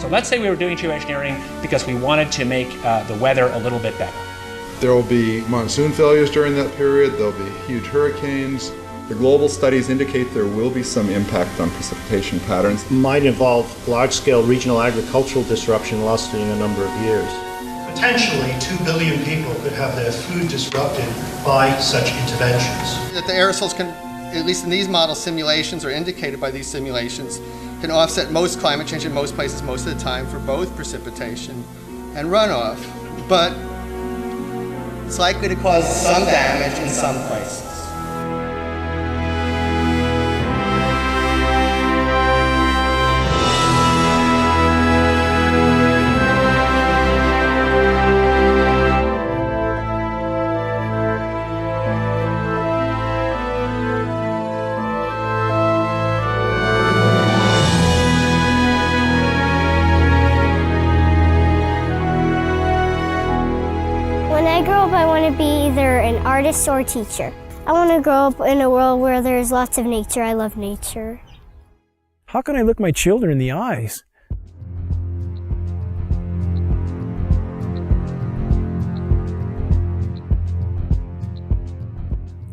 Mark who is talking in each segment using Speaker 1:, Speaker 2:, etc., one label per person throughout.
Speaker 1: So let's say we were doing geoengineering because we wanted to make the weather a little bit better.
Speaker 2: There will be monsoon failures during that period, there'll be huge hurricanes. The global studies indicate there will be some impact on precipitation patterns.
Speaker 3: Might involve large-scale regional agricultural disruption lasting a number of years.
Speaker 4: Potentially 2 billion people could have their food disrupted by such interventions.
Speaker 5: That the aerosols can, at least in these model simulations or indicated by these simulations, can offset most climate change in most places most of the time for both precipitation and runoff. But it's likely to cause some damage in some places.
Speaker 6: I want to be either an artist or a teacher. I want to grow up in a world where there's lots of nature. I love nature.
Speaker 7: How can I look my children in the eyes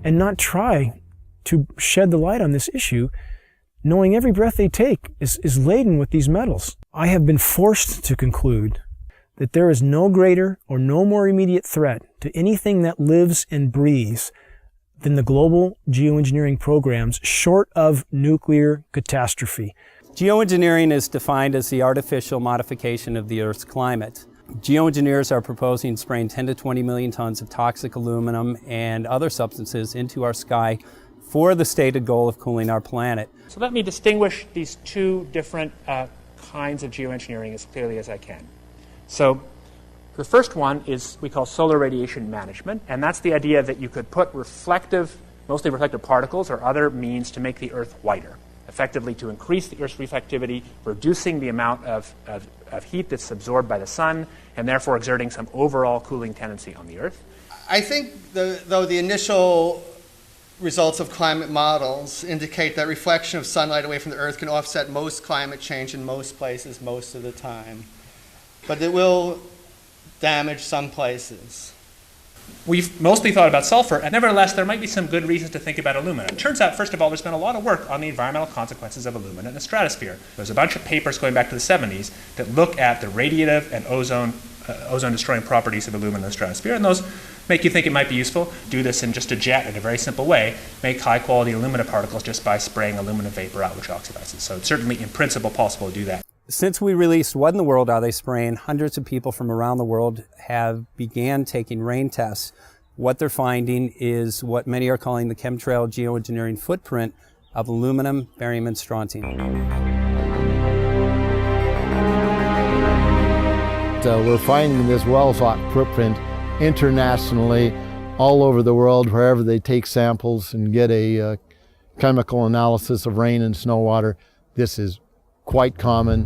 Speaker 7: and not try to shed the light on this issue, knowing every breath they take is laden with these metals? I have been forced to conclude that there is no greater or no more immediate threat to anything that lives and breathes than the global geoengineering programs short of nuclear catastrophe.
Speaker 8: Geoengineering is defined as the artificial modification of the Earth's climate. Geoengineers are proposing spraying 10 to 20 million tons of toxic aluminum and other substances into our sky for the stated goal of cooling our planet.
Speaker 1: So let me distinguish these two different kinds of geoengineering as clearly as I can. So the first one is we call solar radiation management, and that's the idea that you could put mostly reflective particles or other means to make the Earth whiter, effectively to increase the Earth's reflectivity, reducing the amount of heat that's absorbed by the sun, and therefore exerting some overall cooling tendency on the Earth.
Speaker 5: I think, though the initial results of climate models indicate that reflection of sunlight away from the Earth can offset most climate change in most places most of the time. But it will damage some places.
Speaker 1: We've mostly thought about sulfur, and nevertheless, there might be some good reasons to think about aluminum. It turns out, first of all, there's been a lot of work on the environmental consequences of aluminum in the stratosphere. There's a bunch of papers going back to the 70s that look at the radiative and ozone-destroying properties of aluminum in the stratosphere, and those make you think it might be useful. Do this in just a jet in a very simple way. Make high-quality aluminum particles just by spraying aluminum vapor out, which oxidizes. So it's certainly, in principle, possible to do that.
Speaker 8: Since we released What in the World Are They Spraying?, hundreds of people from around the world have began taking rain tests. What they're finding is what many are calling the chemtrail geoengineering footprint of aluminum, barium, and strontium.
Speaker 9: We're finding this well-thought footprint internationally, all over the world, wherever they take samples and get a chemical analysis of rain and snow water. This is quite common.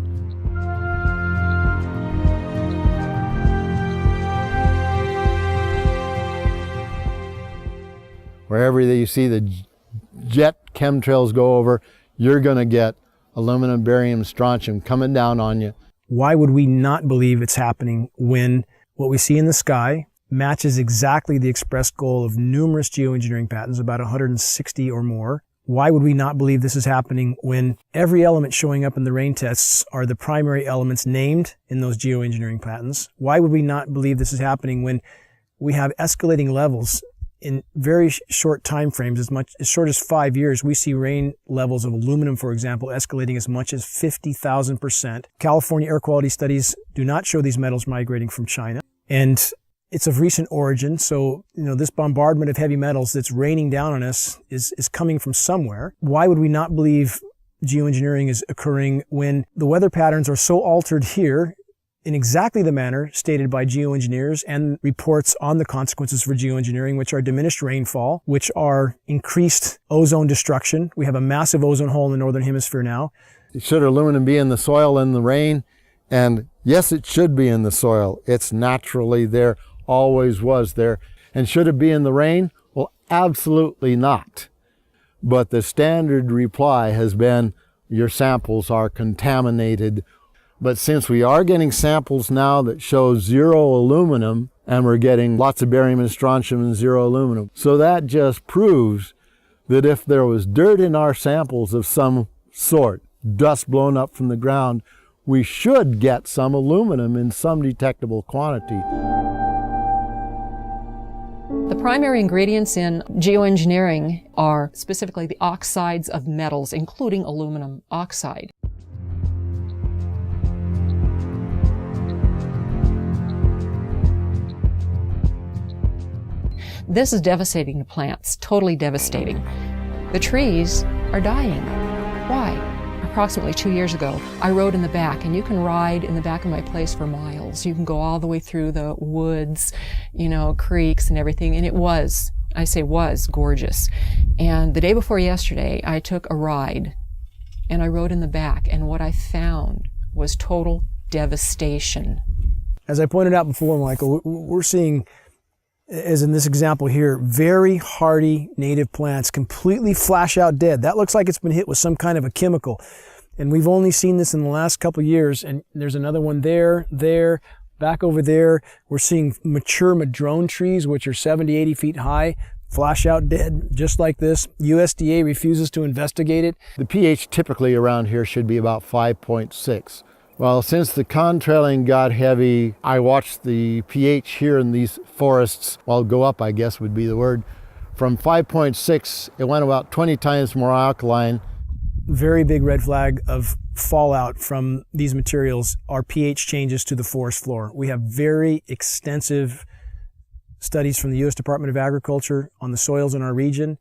Speaker 9: Wherever you see the jet chemtrails go over, you're going to get aluminum, barium, strontium coming down on you.
Speaker 7: Why would we not believe it's happening when what we see in the sky matches exactly the expressed goal of numerous geoengineering patents, about 160 or more? Why would we not believe this is happening when every element showing up in the rain tests are the primary elements named in those geoengineering patents? Why would we not believe this is happening when we have escalating levels in very short time frames, as short as 5 years? We see rain levels of aluminum, for example, escalating as much as 50,000%. California air quality studies do not show these metals migrating from China. And it's of recent origin, so this bombardment of heavy metals that's raining down on us is coming from somewhere. Why would we not believe geoengineering is occurring when the weather patterns are so altered here in exactly the manner stated by geoengineers and reports on the consequences for geoengineering, which are diminished rainfall, which are increased ozone destruction? We have a massive ozone hole in the northern hemisphere now.
Speaker 9: Should aluminum be in the soil in the rain? And yes, it should be in the soil. It's naturally there. Always was there. And should it be in the rain? Well, absolutely not. But the standard reply has been your samples are contaminated But since we are getting samples now that show 0 aluminum, and we're getting lots of barium and strontium and 0 aluminum, so that just proves that if there was dirt in our samples of some sort, dust blown up from the ground, we should get some aluminum in some detectable quantity.
Speaker 10: The primary ingredients in geoengineering are specifically the oxides of metals, including aluminum oxide. This is devastating to plants, totally devastating. The trees are dying. Why? Approximately 2 years ago, I rode in the back, and you can ride in the back of my place for miles. You can go all the way through the woods, creeks and everything, and it was, I say was, gorgeous. And the day before yesterday, I took a ride, and I rode in the back, and what I found was total devastation.
Speaker 7: As I pointed out before, Michael, we're seeing, as in this example here, very hardy native plants completely flash out dead. That looks like it's been hit with some kind of a chemical. And we've only seen this in the last couple of years. And there's another one there, back over there. We're seeing mature madrone trees, which are 70, 80 feet high, flash out dead, just like this. USDA refuses to investigate it.
Speaker 9: The pH typically around here should be about 5.6. Well, since the contrailing got heavy, I watched the pH here in these forests, well, go up, I guess would be the word. From 5.6, it went about 20 times more alkaline.
Speaker 7: Very big red flag of fallout from these materials are pH changes to the forest floor. We have very extensive studies from the U.S. Department of Agriculture on the soils in our region,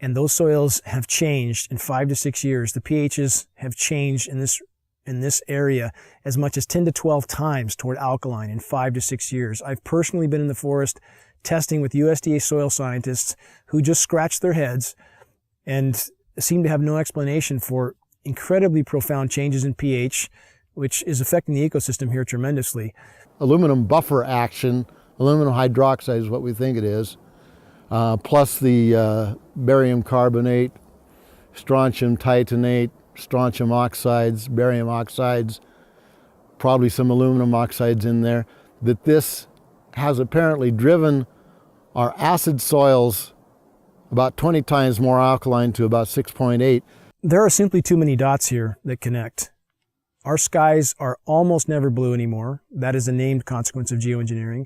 Speaker 7: and those soils have changed in 5 to 6 years. The pHs have changed in this area as much as 10 to 12 times toward alkaline in 5 to 6 years. I've personally been in the forest testing with USDA soil scientists who just scratched their heads and seem to have no explanation for incredibly profound changes in pH, which is affecting the ecosystem here tremendously.
Speaker 9: Aluminum buffer action, aluminum hydroxide is what we think it is, plus the barium carbonate, strontium titanate, strontium oxides, barium oxides, probably some aluminum oxides in there, that this has apparently driven our acid soils about 20 times more alkaline to about 6.8.
Speaker 7: There are simply too many dots here that connect. Our skies are almost never blue anymore. That is a named consequence of geoengineering.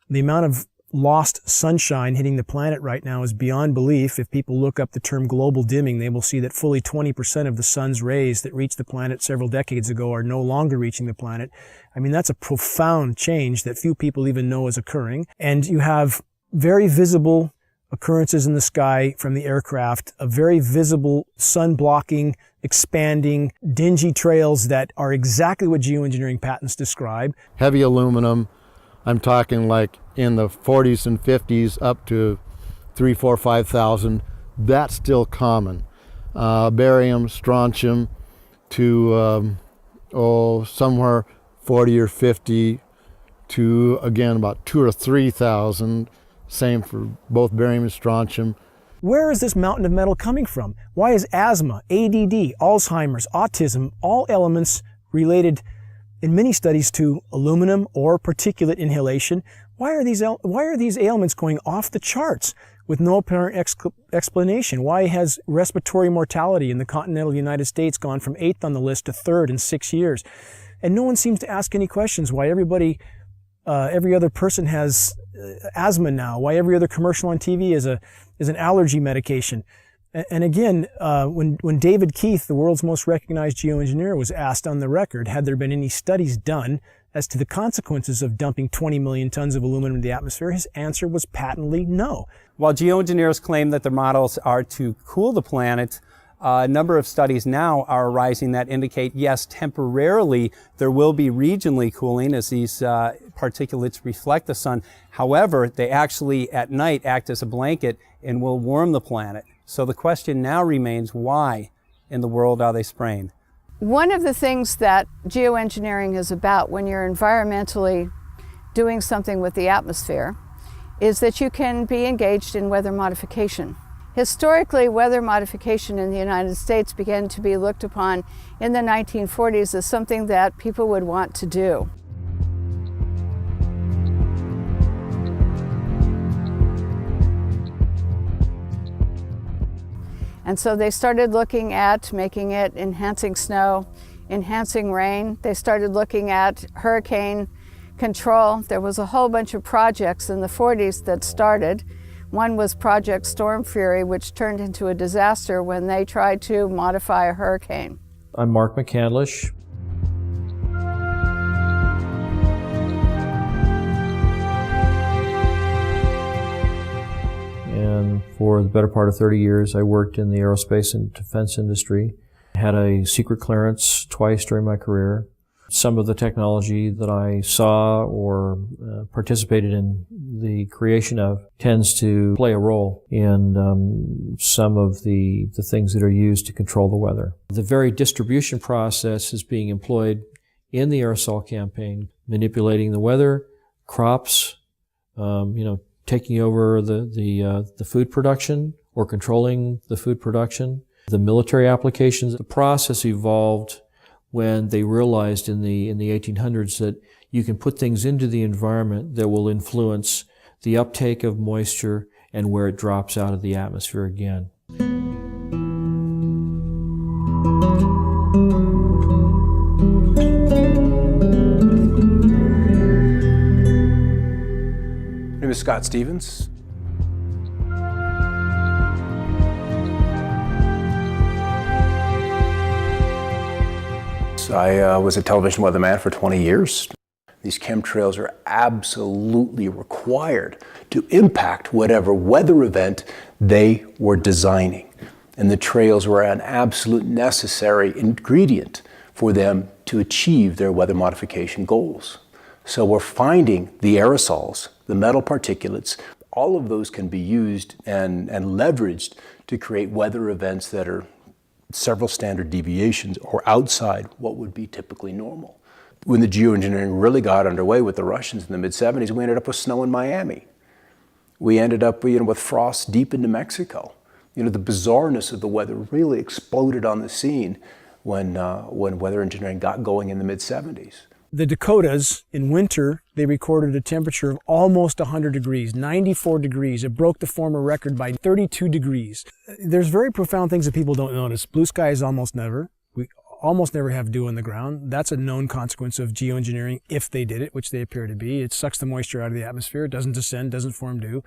Speaker 7: The amount of lost sunshine hitting the planet right now is beyond belief. If people look up the term global dimming, they will see that fully 20% of the sun's rays that reached the planet several decades ago are no longer reaching the planet. I mean, that's a profound change that few people even know is occurring. And you have very visible occurrences in the sky from the aircraft, a very visible sun-blocking, expanding, dingy trails that are exactly what geoengineering patents describe.
Speaker 9: Heavy aluminum, I'm talking like in the 40s and 50s up to 3, 4, 5,000. That's still common. Barium, strontium to somewhere 40 or 50 to, again, about 2,000 or 3,000. Same for both barium and strontium.
Speaker 7: Where is this mountain of metal coming from? Why is asthma, ADD, Alzheimer's, autism, all elements related in many studies to aluminum or particulate inhalation? Why are these ailments going off the charts with no apparent explanation? Why has respiratory mortality in the continental United States gone from 8th on the list to 3rd in 6 years? And no one seems to ask any questions. Why every other person has asthma now? Why every other commercial on TV is an allergy medication? And again, when David Keith, the world's most recognized geoengineer, was asked on the record, had there been any studies done as to the consequences of dumping 20 million tons of aluminum in the atmosphere, his answer was patently no.
Speaker 8: While geoengineers claim that their models are to cool the planet, a number of studies now are arising that indicate, yes, temporarily there will be regionally cooling as these particulates reflect the sun. However, they actually at night act as a blanket and will warm the planet. So the question now remains, why in the world are they spraying?
Speaker 11: One of the things that geoengineering is about when you're environmentally doing something with the atmosphere is that you can be engaged in weather modification. Historically, weather modification in the United States began to be looked upon in the 1940s as something that people would want to do. And so they started looking at making it enhancing snow, enhancing rain. They started looking at hurricane control. There was a whole bunch of projects in the 40s that started. One was Project Storm Fury, which turned into a disaster when they tried to modify a hurricane.
Speaker 12: I'm Mark McCandlish. And for the better part of 30 years, I worked in the aerospace and defense industry. Had a secret clearance twice during my career. Some of the technology that I saw or participated in the creation of tends to play a role in some of the things that are used to control the weather. The very distribution process is being employed in the aerosol campaign, manipulating the weather, crops, taking over the food production or controlling the food production. The military applications, the process evolved when they realized in the 1800s that you can put things into the environment that will influence the uptake of moisture and where it drops out of the atmosphere again.
Speaker 13: My name is Scott Stevens. I was a television weatherman for 20 years. These chemtrails are absolutely required to impact whatever weather event they were designing. And the trails were an absolute necessary ingredient for them to achieve their weather modification goals. So we're finding the aerosols, the metal particulates, all of those can be used and leveraged to create weather events that are several standard deviations or outside what would be typically normal. When the geoengineering really got underway with the Russians in the mid-70s, we ended up with snow in Miami. We ended up with frost deep into Mexico. The bizarreness of the weather really exploded on the scene when weather engineering got going in the mid-70s.
Speaker 7: The Dakotas, in winter, they recorded a temperature of almost 100 degrees, 94 degrees. It broke the former record by 32 degrees. There's very profound things that people don't notice. Blue skies almost never. We almost never have dew on the ground. That's a known consequence of geoengineering if they did it, which they appear to be. It sucks the moisture out of the atmosphere. It doesn't descend, doesn't form dew.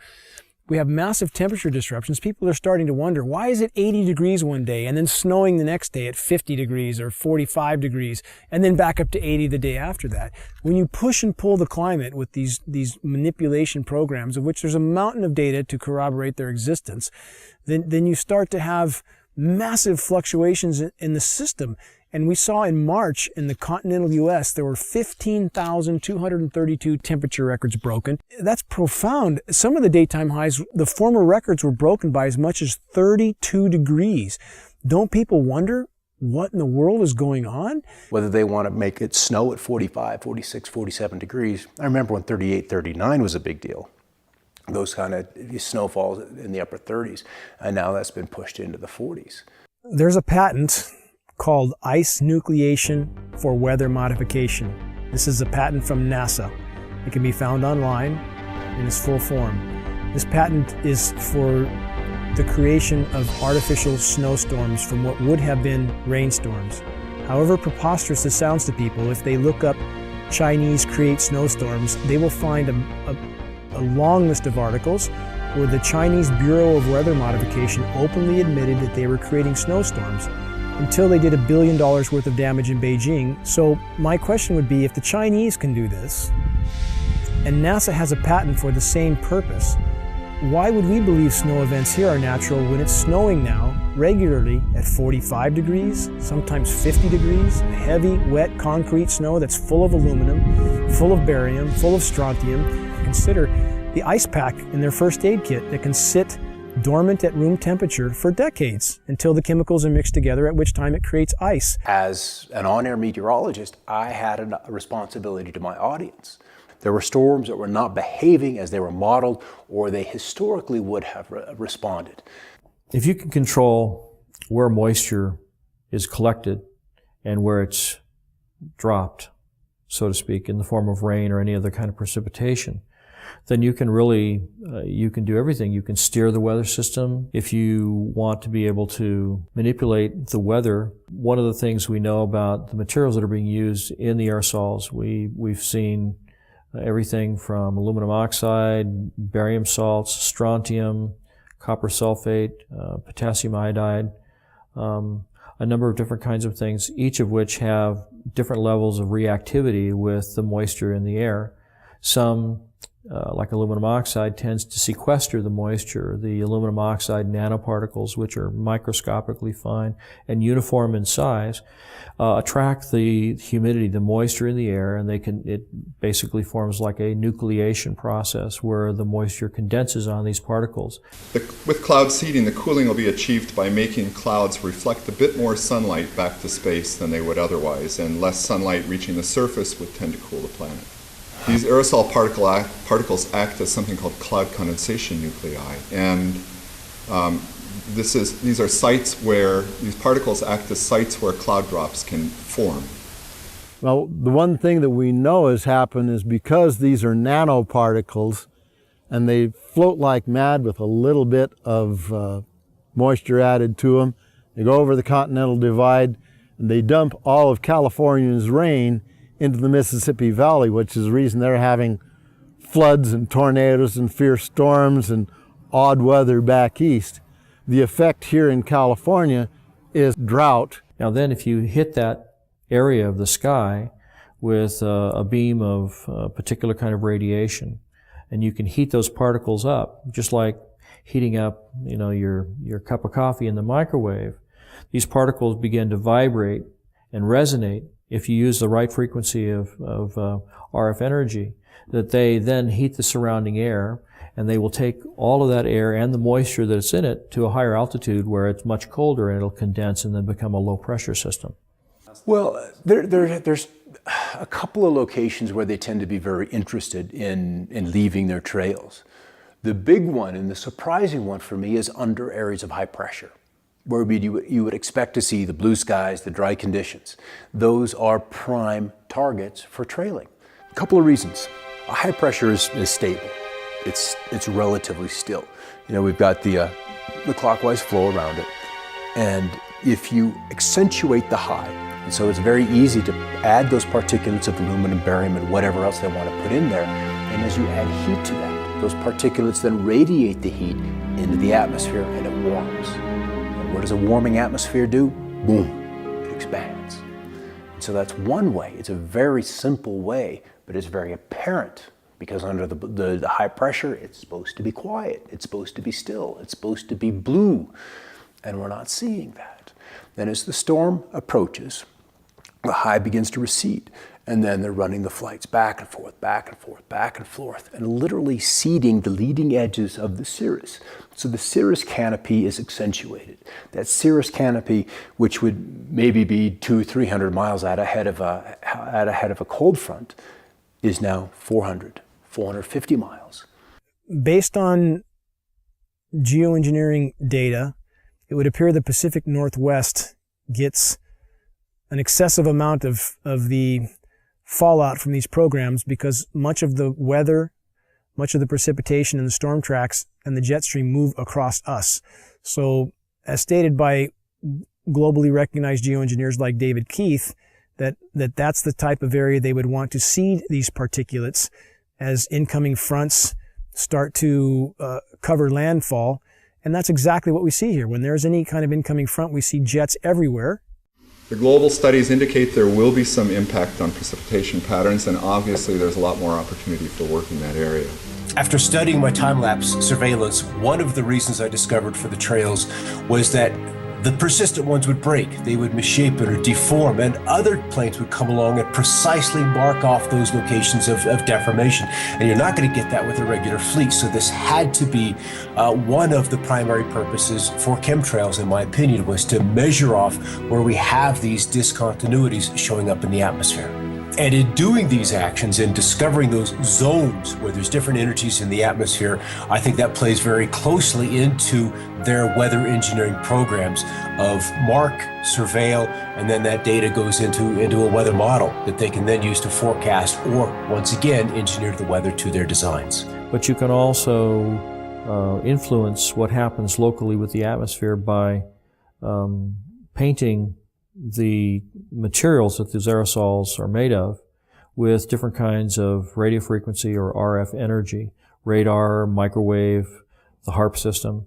Speaker 7: We have massive temperature disruptions. People are starting to wonder, why is it 80 degrees one day and then snowing the next day at 50 degrees or 45 degrees and then back up to 80 the day after that? When you push and pull the climate with these manipulation programs, of which there's a mountain of data to corroborate their existence, then you start to have massive fluctuations in the system. And we saw in March in the continental U.S., there were 15,232 temperature records broken. That's profound. Some of the daytime highs, the former records were broken by as much as 32 degrees. Don't people wonder what in the world is going on?
Speaker 13: Whether they want to make it snow at 45, 46, 47 degrees. I remember when 38, 39 was a big deal. Those kind of snowfalls in the upper 30s. And now that's been pushed into the 40s.
Speaker 7: There's a patent called ice nucleation for weather modification. This is a patent from NASA. It can be found online in its full form. This patent is for the creation of artificial snowstorms from what would have been rainstorms. However preposterous this sounds to people, if they look up Chinese create snowstorms, they will find a long list of articles where the Chinese Bureau of Weather Modification openly admitted that they were creating snowstorms until they did $1 billion worth of damage in Beijing. So my question would be, if the Chinese can do this, and NASA has a patent for the same purpose, why would we believe snow events here are natural when it's snowing now regularly at 45 degrees, sometimes 50 degrees, heavy, wet, concrete snow that's full of aluminum, full of barium, full of strontium? Consider the ice pack in their first aid kit that can sit dormant at room temperature for decades until the chemicals are mixed together, at which time it creates ice.
Speaker 13: As an on-air meteorologist, I had a responsibility to my audience. There were storms that were not behaving as they were modeled or they historically would have responded.
Speaker 12: If you can control where moisture is collected and where it's dropped, so to speak, in the form of rain or any other kind of precipitation, then you can really, you can do everything. You can steer the weather system. If you want to be able to manipulate the weather, one of the things we know about the materials that are being used in the aerosols, we've seen everything from aluminum oxide, barium salts, strontium, copper sulfate, potassium iodide, a number of different kinds of things, each of which have different levels of reactivity with the moisture in the air. Some like aluminum oxide tends to sequester the moisture. The aluminum oxide nanoparticles, which are microscopically fine and uniform in size, attract the humidity, the moisture in the air, and it basically forms like a nucleation process where the moisture condenses on these particles.
Speaker 2: With cloud seeding, the cooling will be achieved by making clouds reflect a bit more sunlight back to space than they would otherwise, and less sunlight reaching the surface would tend to cool the planet. These aerosol particles act as something called cloud condensation nuclei, and these are sites where these particles act as sites where cloud drops can form.
Speaker 9: Well, the one thing that we know has happened is because these are nanoparticles and they float like mad with a little bit of moisture added to them, they go over the Continental Divide and they dump all of California's rain into the Mississippi Valley, which is the reason they're having floods and tornadoes and fierce storms and odd weather back east. The effect here in California is drought.
Speaker 12: Now then, if you hit that area of the sky with a beam of a particular kind of radiation, and you can heat those particles up, just like heating up, your cup of coffee in the microwave, these particles begin to vibrate and resonate if you use the right frequency of RF energy, that they then heat the surrounding air, and they will take all of that air and the moisture that's in it to a higher altitude where it's much colder, and it'll condense and then become a low pressure system.
Speaker 13: Well, there's a couple of locations where they tend to be very interested in leaving their trails. The big one and the surprising one for me is under areas of high pressure, where you would expect to see the blue skies, the dry conditions. Those are prime targets for trailing. A couple of reasons. High pressure is stable. It's relatively still. We've got the clockwise flow around it. And if you accentuate the high, and so it's very easy to add those particulates of aluminum, barium, and whatever else they want to put in there. And as you add heat to that, those particulates then radiate the heat into the atmosphere and it warms. What does a warming atmosphere do? Boom, it expands. So that's one way. It's a very simple way, but it's very apparent because under the high pressure, it's supposed to be quiet. It's supposed to be still. It's supposed to be blue. And we're not seeing that. Then as the storm approaches, the high begins to recede. And then they're running the flights back and forth, back and forth, back and forth, and literally seeding the leading edges of the cirrus. So the cirrus canopy is accentuated. That cirrus canopy, which would maybe be 200-300 miles out ahead of a cold front, is now 450 miles.
Speaker 7: Based on geoengineering data, it would appear the Pacific Northwest gets an excessive amount of the fallout from these programs because much of the weather, much of the precipitation and the storm tracks and the jet stream move across us. So as stated by globally recognized geoengineers like David Keith, that's the type of area they would want to seed these particulates as incoming fronts start to cover landfall. And that's exactly what we see here. When there's any kind of incoming front, we see jets everywhere.
Speaker 2: The global studies indicate there will be some impact on precipitation patterns, and obviously there's a lot more opportunity for work in that area.
Speaker 14: After studying my time-lapse surveillance, one of the reasons I discovered for the trails was that the persistent ones would break, they would misshapen or deform, and other planes would come along and precisely mark off those locations of deformation. And you're not going to get that with a regular fleet, so this had to be one of the primary purposes for chemtrails, in my opinion, was to measure off where we have these discontinuities showing up in the atmosphere. And in doing these actions and discovering those zones where there's different energies in the atmosphere, I think that plays very closely into their weather engineering programs of mark, surveil, and then that data goes into a weather model that they can then use to forecast or, once again, engineer the weather to their designs.
Speaker 12: But you can also influence what happens locally with the atmosphere by painting the materials that these aerosols are made of with different kinds of radio frequency or RF energy, radar, microwave, the HARP system.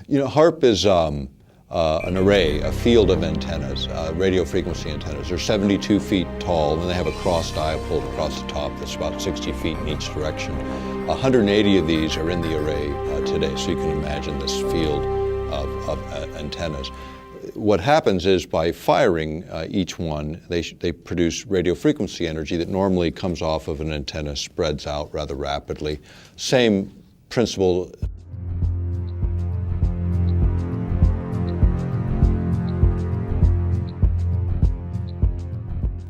Speaker 15: You know, HARP is an array, a field of antennas, radio frequency antennas. They're 72 feet tall, and they have a cross dipole across the top that's about 60 feet in each direction. 180 of these are in the array today, so you can imagine this field of antennas. What happens is by firing each one, they produce radio frequency energy that normally comes off of an antenna, spreads out rather rapidly. Same principle.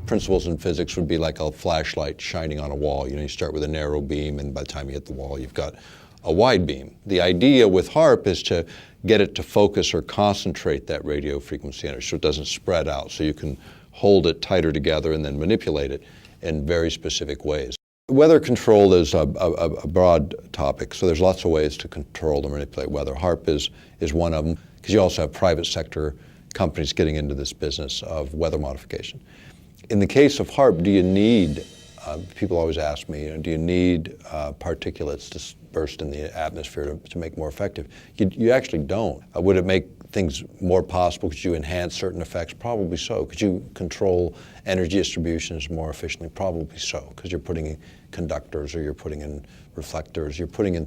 Speaker 15: Principles in physics would be like a flashlight shining on a wall. You know, you start with a narrow beam, and by the time you hit the wall, you've got a wide beam. The idea with HARP is to get it to focus or concentrate that radio frequency energy so it doesn't spread out, so you can hold it tighter together and then manipulate it in very specific ways. Weather control is a broad topic, so there's lots of ways to control and manipulate weather. HARP is one of them, because you also have private sector companies getting into this business of weather modification. In the case of HARP, do you need, people always ask me, do you need particulates dispersed in the atmosphere to make more effective? You actually don't. Would it make things more possible? Could you enhance certain effects? Probably so. Could you control energy distributions more efficiently? Probably so, because you're putting in conductors, or you're putting in reflectors, you're putting in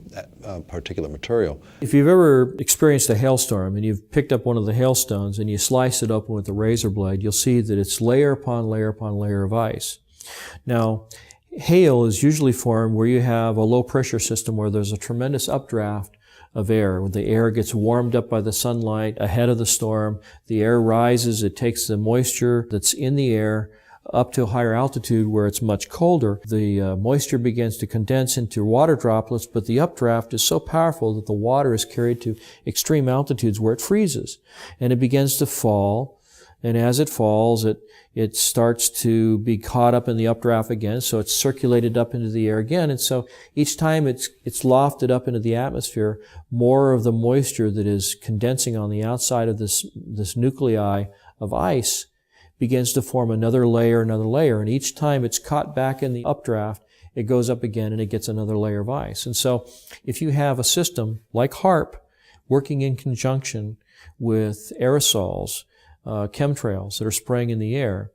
Speaker 15: particulate material.
Speaker 12: If you've ever experienced a hailstorm and you've picked up one of the hailstones and you slice it open with a razor blade, you'll see that it's layer upon layer upon layer of ice. Now, hail is usually formed where you have a low pressure system where there's a tremendous updraft of air. When the air gets warmed up by the sunlight ahead of the storm, the air rises, it takes the moisture that's in the air up to a higher altitude where it's much colder. The moisture begins to condense into water droplets, but the updraft is so powerful that the water is carried to extreme altitudes where it freezes. And it begins to fall, and as it falls, it starts to be caught up in the updraft again, so it's circulated up into the air again, and so each time it's lofted up into the atmosphere, more of the moisture that is condensing on the outside of this nuclei of ice begins to form another layer, and each time it's caught back in the updraft, it goes up again and it gets another layer of ice. And so if you have a system like HARP working in conjunction with aerosols, chemtrails that are spraying in the air,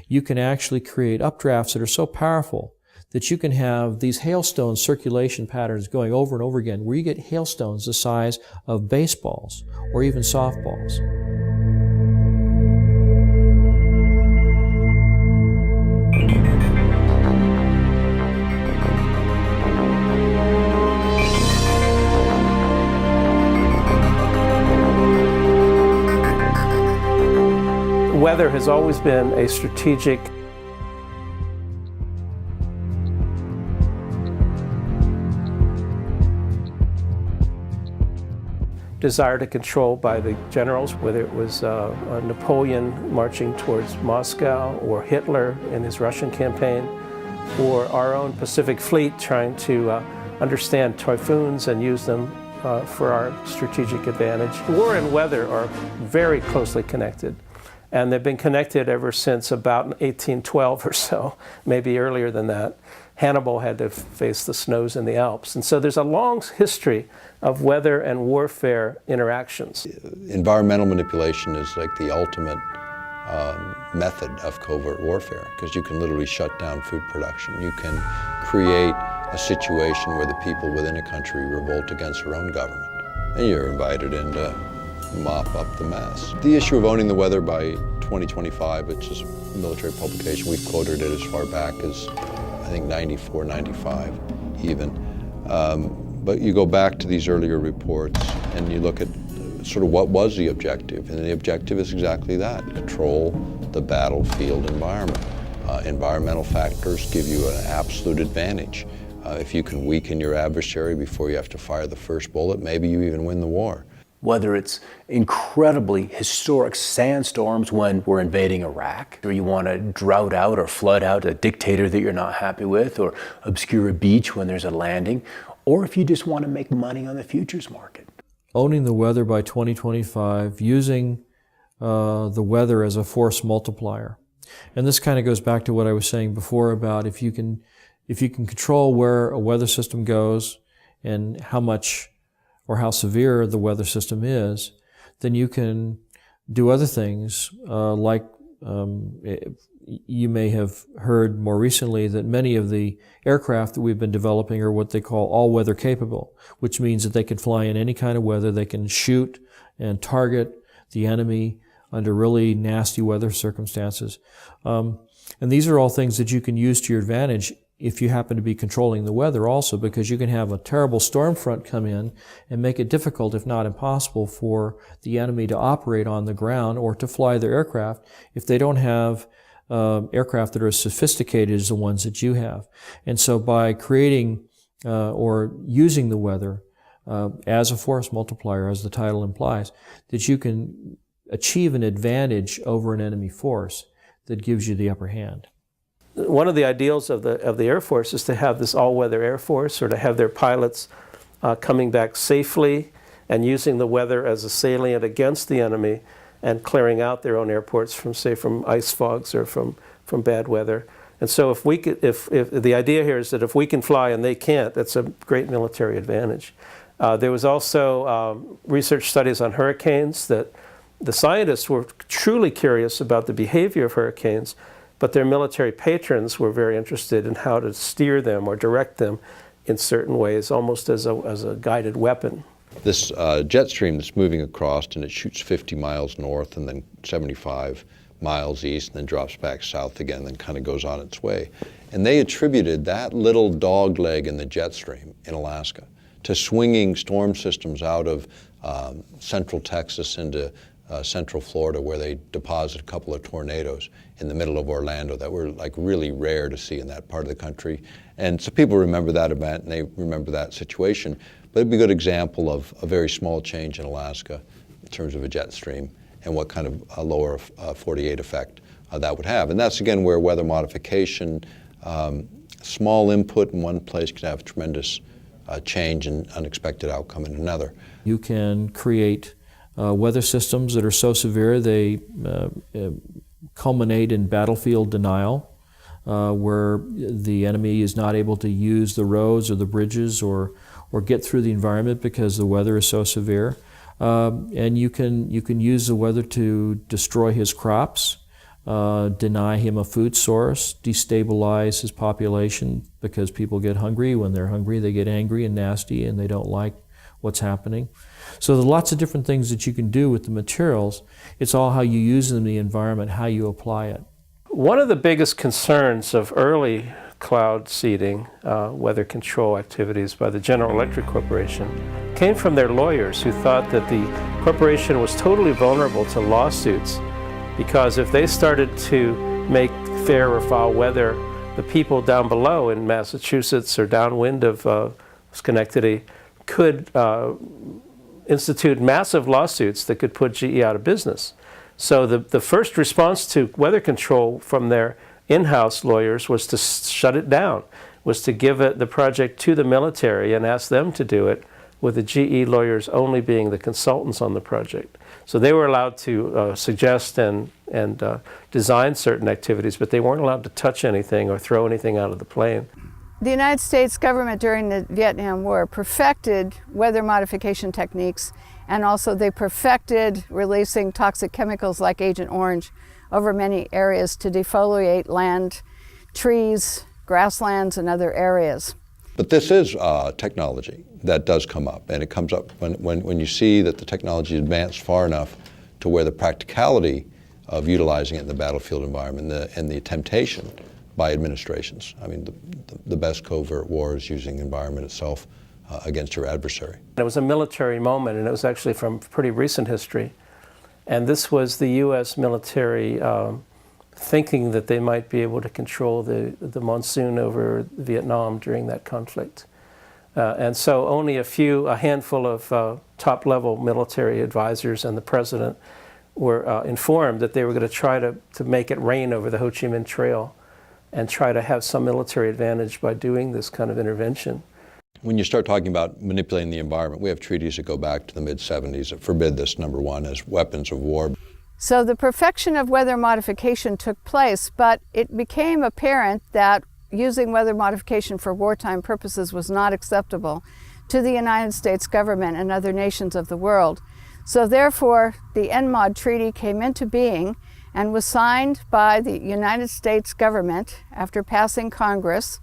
Speaker 12: you can actually create updrafts that are so powerful that you can have these hailstone circulation patterns going over and over again, where you get hailstones the size of baseballs or even softballs.
Speaker 16: Weather has always been a strategic desire to control by the generals, whether it was Napoleon marching towards Moscow, or Hitler in his Russian campaign, or our own Pacific Fleet trying to understand typhoons and use them for our strategic advantage. War and weather are very closely connected. And they've been connected ever since about 1812 or so, maybe earlier than that. Hannibal had to face the snows in the Alps. And so there's a long history of weather and warfare interactions.
Speaker 15: Environmental manipulation is like the ultimate method of covert warfare, because you can literally shut down food production. You can create a situation where the people within a country revolt against their own government, and you're invited in to mop up the mess. The issue of owning the weather by 2025, which is a military publication, we've quoted it as far back as, I think, 94, 95 even. But you go back to these earlier reports and you look at sort of what was the objective, and the objective is exactly that: control the battlefield environment. Environmental factors give you an absolute advantage. If you can weaken your adversary before you have to fire the first bullet, maybe you even win the war.
Speaker 13: Whether it's incredibly historic sandstorms when we're invading Iraq, or you want to drought out or flood out a dictator that you're not happy with, or obscure a beach when there's a landing, or if you just want to make money on the futures market.
Speaker 12: Owning the weather by 2025, using the weather as a force multiplier. And this kind of goes back to what I was saying before about if you can control where a weather system goes and how much or how severe the weather system is, then you can do other things like you may have heard more recently that many of the aircraft that we've been developing are what they call all-weather capable, which means that they can fly in any kind of weather. They can shoot and target the enemy under really nasty weather circumstances. And these are all things that you can use to your advantage if you happen to be controlling the weather also, because you can have a terrible storm front come in and make it difficult, if not impossible, for the enemy to operate on the ground or to fly their aircraft if they don't have aircraft that are as sophisticated as the ones that you have. And so by creating or using the weather as a force multiplier, as the title implies, that you can achieve an advantage over an enemy force that gives you the upper hand.
Speaker 16: One of the ideals of the Air Force is to have this all-weather Air Force, or to have their pilots coming back safely and using the weather as a salient against the enemy and clearing out their own airports from, say, from ice fogs or from bad weather. And so if the idea here is that if we can fly and they can't, that's a great military advantage. There was also research studies on hurricanes that the scientists were truly curious about the behavior of hurricanes, but their military patrons were very interested in how to steer them or direct them in certain ways, almost as a guided weapon.
Speaker 15: This jet stream that's moving across, and it shoots 50 miles north and then 75 miles east and then drops back south again, then kind of goes on its way. And they attributed that little dog leg in the jet stream in Alaska to swinging storm systems out of central Texas into central Florida, where they deposited a couple of tornadoes in the middle of Orlando that were like really rare to see in that part of the country. And so people remember that event and they remember that situation. But it'd be a good example of a very small change in Alaska in terms of a jet stream and what kind of a lower 48 effect that would have. And that's again where weather modification, small input in one place can have tremendous change and unexpected outcome in another.
Speaker 12: You can create weather systems that are so severe they culminate in battlefield denial, where the enemy is not able to use the roads or the bridges or get through the environment because the weather is so severe. And you can use the weather to destroy his crops, deny him a food source, destabilize his population because people get hungry. When they're hungry, they get angry and nasty and they don't like what's happening. So there's lots of different things that you can do with the materials. It's all how you use them in the environment, how you apply it.
Speaker 16: One of the biggest concerns of early cloud seeding, weather control activities by the General Electric Corporation came from their lawyers, who thought that the corporation was totally vulnerable to lawsuits, because if they started to make fair or foul weather, the people down below in Massachusetts or downwind of Schenectady could institute massive lawsuits that could put GE out of business. So the first response to weather control from their in-house lawyers was to shut it down, was to give the project to the military and ask them to do it, with the GE lawyers only being the consultants on the project. So they were allowed to suggest and design certain activities, but they weren't allowed to touch anything or throw anything out of the plane.
Speaker 11: The United States government during the Vietnam War perfected weather modification techniques, and also they perfected releasing toxic chemicals like Agent Orange over many areas to defoliate land, trees, grasslands, and other areas.
Speaker 15: But this is technology that does come up, and it comes up when you see that the technology is advanced far enough to where the practicality of utilizing it in the battlefield environment and the temptation by administrations. I mean, the best covert war is using the environment itself against your adversary.
Speaker 16: It was a military moment, and it was actually from pretty recent history. And this was the U.S. military thinking that they might be able to control the monsoon over Vietnam during that conflict. And so only a handful of top-level military advisors and the president were informed that they were going to try to make it rain over the Ho Chi Minh Trail and try to have some military advantage by doing this kind of intervention.
Speaker 15: When you start talking about manipulating the environment, we have treaties that go back to the mid-70s that forbid this, number one, as weapons of war.
Speaker 11: So the perfection of weather modification took place, but it became apparent that using weather modification for wartime purposes was not acceptable to the United States government and other nations of the world. So therefore, the NMOD Treaty came into being and was signed by the United States government after passing Congress.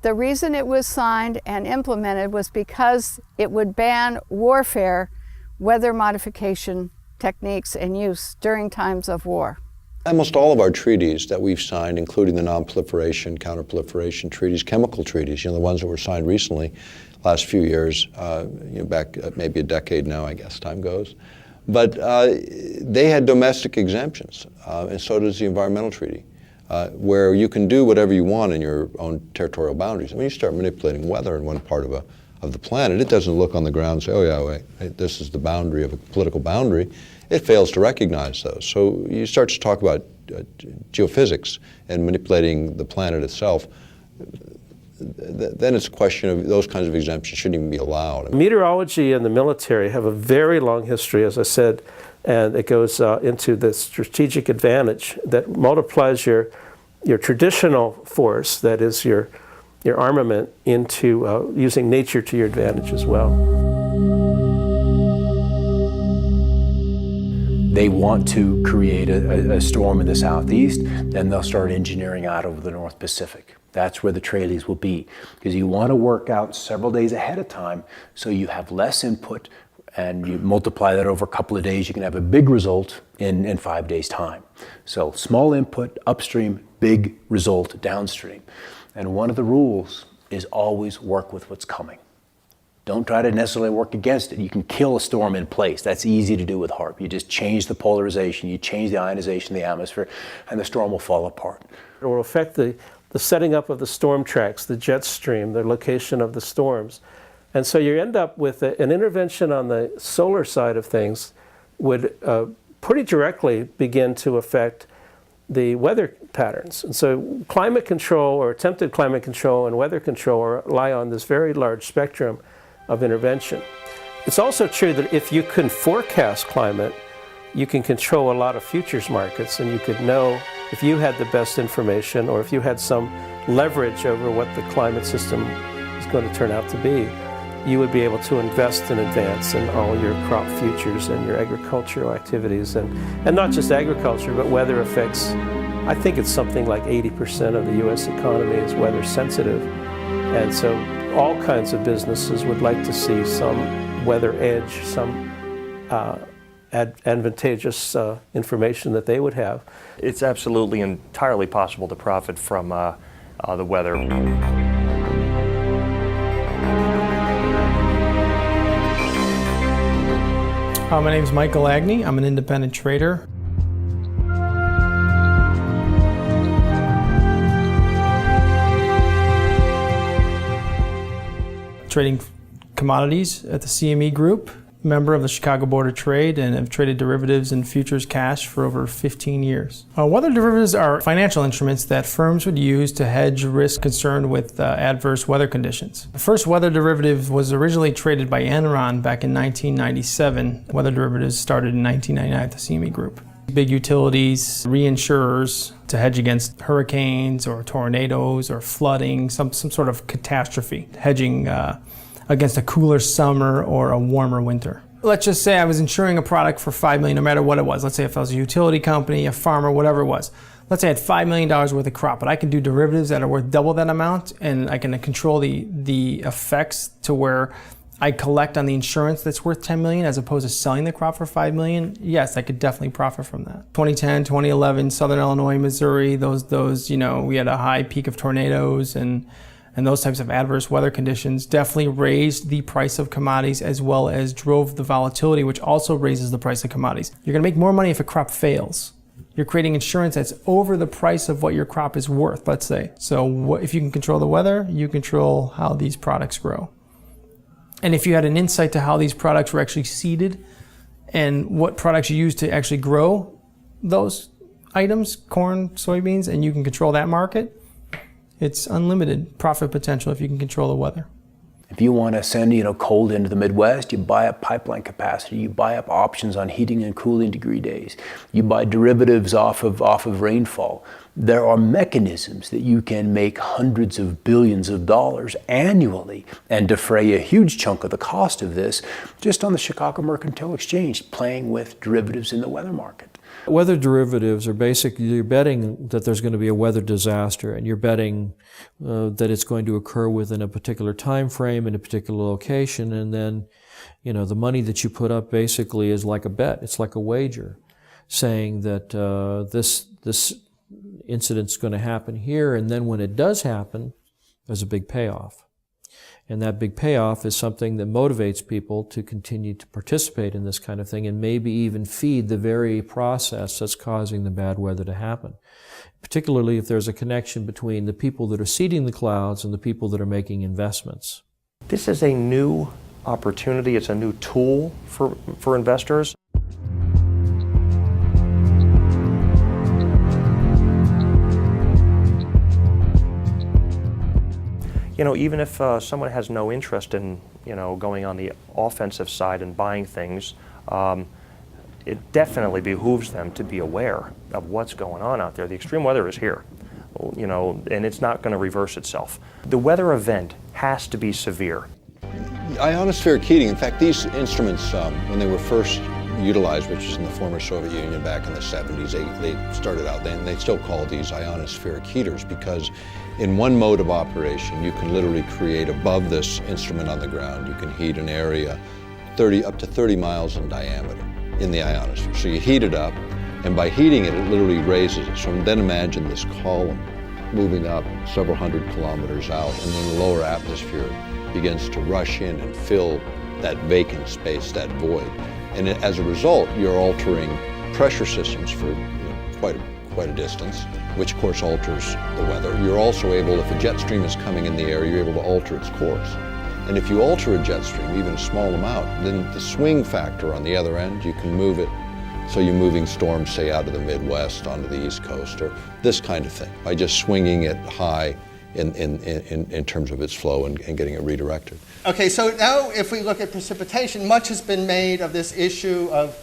Speaker 11: The reason it was signed and implemented was because it would ban warfare, weather modification techniques and use during times of war.
Speaker 15: Almost all of our treaties that we've signed, including the non-proliferation, counter-proliferation treaties, chemical treaties, the ones that were signed recently, last few years, back maybe a decade now, I guess time goes. But they had domestic exemptions, and so does the environmental treaty, where you can do whatever you want in your own territorial boundaries. I mean, you start manipulating weather in one part of the planet, it doesn't look on the ground and say, oh yeah, wait, this is the boundary of a political boundary. It fails to recognize those. So you start to talk about geophysics and manipulating the planet itself, then it's a question of those kinds of exemptions shouldn't even be allowed.
Speaker 16: Meteorology and the military have a very long history, as I said, and it goes into the strategic advantage that multiplies your traditional force, that is your armament, into using nature to your advantage as well.
Speaker 13: They want to create a storm in the southeast, then they'll start engineering out over the North Pacific. That's where the trailies will be, because you want to work out several days ahead of time so you have less input, and you multiply that over a couple of days, you can have a big result in 5 days' time. So small input upstream, big result downstream. And one of the rules is always work with what's coming. Don't try to necessarily work against it. You can kill a storm in place. That's easy to do with HAARP. You just change the polarization, you change the ionization of the atmosphere, and the storm will fall apart.
Speaker 16: It will affect the setting up of the storm tracks, the jet stream, the location of the storms. And so you end up with an intervention on the solar side of things would pretty directly begin to affect the weather patterns. And so climate control, or attempted climate control, and weather control rely on this very large spectrum of intervention. It's also true that if you can forecast climate, you can control a lot of futures markets, and you could know if you had the best information, or if you had some leverage over what the climate system is going to turn out to be, you would be able to invest in advance in all your crop futures and your agricultural activities, and not just agriculture, but weather effects. I think it's something like 80% of the US economy is weather sensitive. And so all kinds of businesses would like to see some weather edge, some advantageous information that they would have.
Speaker 17: It's absolutely entirely possible to profit from the weather.
Speaker 18: My name is Michael Agnew. I'm an independent trader. Trading commodities at the CME Group, member of the Chicago Board of Trade, and have traded derivatives and futures cash for over 15 years. Weather derivatives are financial instruments that firms would use to hedge risk concerned with adverse weather conditions. The first weather derivative was originally traded by Enron back in 1997. Weather derivatives started in 1999 at the CME Group. Big utilities, reinsurers to hedge against hurricanes or tornadoes or flooding, some sort of catastrophe, hedging against a cooler summer or a warmer winter. Let's just say I was insuring a product for $5 million, no matter what it was. Let's say if I was a utility company, a farmer, whatever it was. Let's say I had $5 million worth of crop, but I can do derivatives that are worth double that amount, and I can control the effects to where I collect on the insurance that's worth $10 million as opposed to selling the crop for $5 million. Yes, I could definitely profit from that. 2010, 2011, Southern Illinois, Missouri, those we had a high peak of tornadoes and those types of adverse weather conditions definitely raised the price of commodities as well as drove the volatility, which also raises the price of commodities. You're going to make more money if a crop fails. You're creating insurance that's over the price of what your crop is worth, let's say. So if you can control the weather, you control how these products grow. And if you had an insight to how these products were actually seeded and what products you use to actually grow those items, corn, soybeans, and you can control that market, it's unlimited profit potential if you can control the weather.
Speaker 13: If you want to send, cold into the Midwest, you buy up pipeline capacity, you buy up options on heating and cooling degree days, you buy derivatives off of rainfall. There are mechanisms that you can make hundreds of billions of dollars annually and defray a huge chunk of the cost of this just on the Chicago Mercantile Exchange, playing with derivatives in the weather market.
Speaker 12: Weather derivatives are basically, you're betting that there's going to be a weather disaster, and you're betting that it's going to occur within a particular time frame in a particular location, and then, the money that you put up basically is like a bet. It's like a wager, saying that this incident's going to happen here, and then when it does happen, there's a big payoff. And that big payoff is something that motivates people to continue to participate in this kind of thing and maybe even feed the very process that's causing the bad weather to happen. Particularly if there's a connection between the people that are seeding the clouds and the people that are making investments.
Speaker 17: This is a new opportunity. It's a new tool for investors. Even if someone has no interest in, going on the offensive side and buying things, it definitely behooves them to be aware of what's going on out there. The extreme weather is here, and it's not going to reverse itself. The weather event has to be severe.
Speaker 15: Ionospheric heating, in fact, these instruments, when they were first utilized, which is in the former Soviet Union back in the 70s, they started out then, they still call these ionospheric heaters because in one mode of operation, you can literally create above this instrument on the ground, you can heat an area up to 30 miles in diameter in the ionosphere. So you heat it up, and by heating it, it literally raises it. So then imagine this column moving up several hundred kilometers out, and then the lower atmosphere begins to rush in and fill that vacant space, that void. And as a result, you're altering pressure systems for quite a distance, which of course alters the weather. You're also able, if a jet stream is coming in the air, you're able to alter its course. And if you alter a jet stream, even a small amount, then the swing factor on the other end, you can move it so you're moving storms, say, out of the Midwest onto the East Coast, or this kind of thing, by just swinging it high in terms of its flow and getting it redirected.
Speaker 5: Okay, so now if we look at precipitation, much has been made of this issue of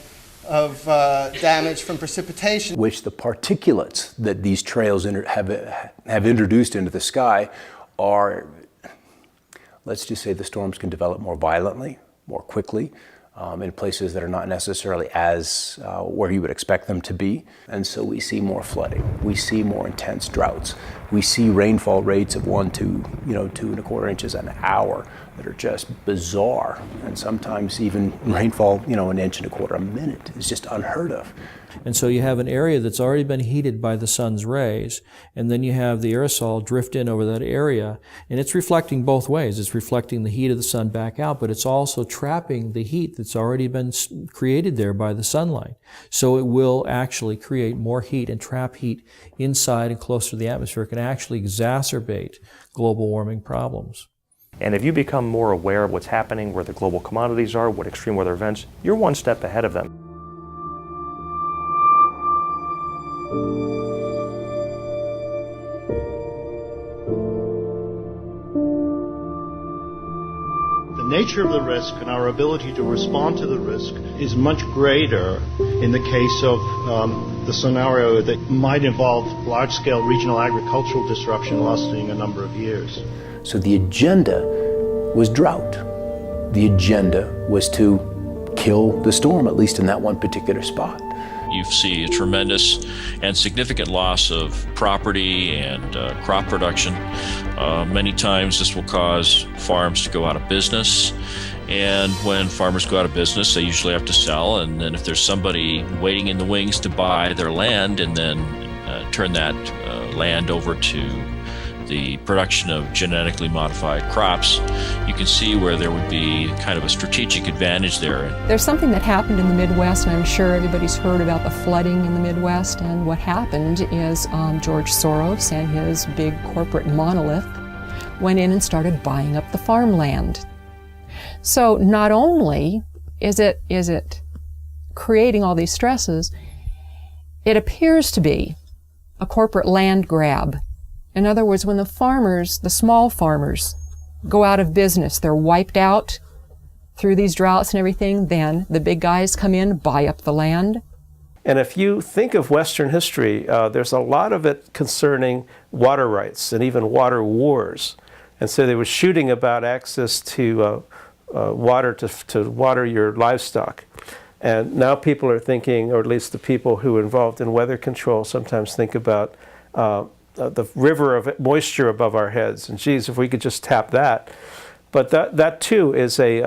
Speaker 5: damage from precipitation.
Speaker 13: Which the particulates that these trails have introduced into the sky are, let's just say the storms can develop more violently, more quickly, in places that are not necessarily as where you would expect them to be. And so we see more flooding, we see more intense droughts, we see rainfall rates of 1 to 2¼ inches an hour that are just bizarre. And sometimes even rainfall, 1 inch and 1/4 a minute is just unheard of.
Speaker 12: And so you have an area that's already been heated by the sun's rays, and then you have the aerosol drift in over that area, and it's reflecting both ways. It's reflecting the heat of the sun back out, but it's also trapping the heat that's already been created there by the sunlight. So it will actually create more heat and trap heat inside and closer to the atmosphere. It can actually exacerbate global warming problems.
Speaker 17: And if you become more aware of what's happening, where the global commodities are, what extreme weather events, you're one step ahead of them.
Speaker 3: The nature of the risk and our ability to respond to the risk is much greater in the case of the scenario that might involve large-scale regional agricultural disruption lasting a number of years.
Speaker 13: So the agenda was drought. The agenda was to kill the storm, at least in that one particular spot.
Speaker 19: You see a tremendous and significant loss of property and crop production. Many times this will cause farms to go out of business. And when farmers go out of business, they usually have to sell. And then if there's somebody waiting in the wings to buy their land and then turn that land over to the production of genetically modified crops, you can see where there would be kind of a strategic advantage there.
Speaker 10: There's something that happened in the Midwest, and I'm sure everybody's heard about the flooding in the Midwest. And what happened is George Soros and his big corporate monolith went in and started buying up the farmland. So not only is it creating all these stresses, it appears to be a corporate land grab. In other words, when the farmers, the small farmers, go out of business, they're wiped out through these droughts and everything, then the big guys come in, buy up the land.
Speaker 16: And if you think of Western history, there's a lot of it concerning water rights and even water wars. And so they were shooting about access to water to water your livestock. And now people are thinking, or at least the people who are involved in weather control sometimes think about the river of moisture above our heads. And geez, if we could just tap that. But that too is a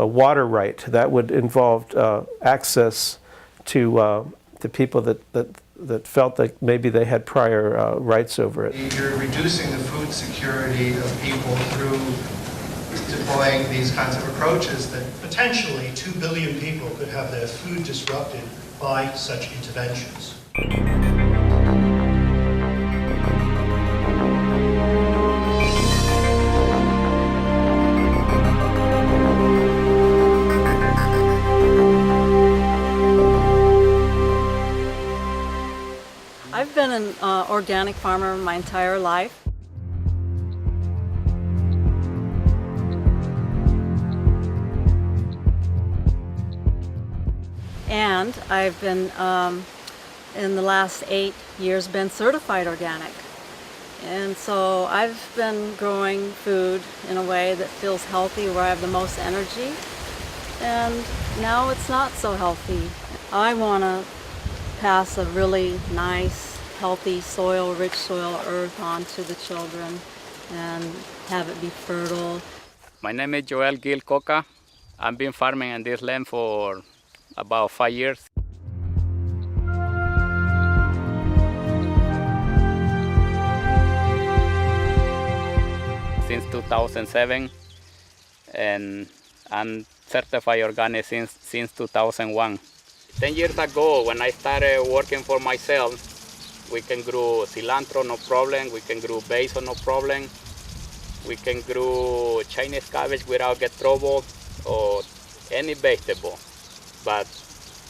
Speaker 16: water right that would involve access to people that felt that maybe they had prior rights over it.
Speaker 5: You're reducing the food security of people through deploying these kinds of approaches that
Speaker 4: Potentially 2 billion people could have their food disrupted by such interventions.
Speaker 20: I've been an organic farmer my entire life. And I've been, in the last 8 years, been certified organic. And so I've been growing food in a way that feels healthy, where I have the most energy. And now it's not so healthy. I want to pass a really nice, healthy soil, rich soil, earth on to the children and have it be fertile.
Speaker 21: My name is Joel Gil Coca. I've been farming in this land for about 5 years. Since 2007, and I'm certified organic since 2001. 10 years ago, when I started working for myself, we can grow cilantro, no problem. We can grow basil, no problem. We can grow Chinese cabbage without get trouble, or any vegetable. But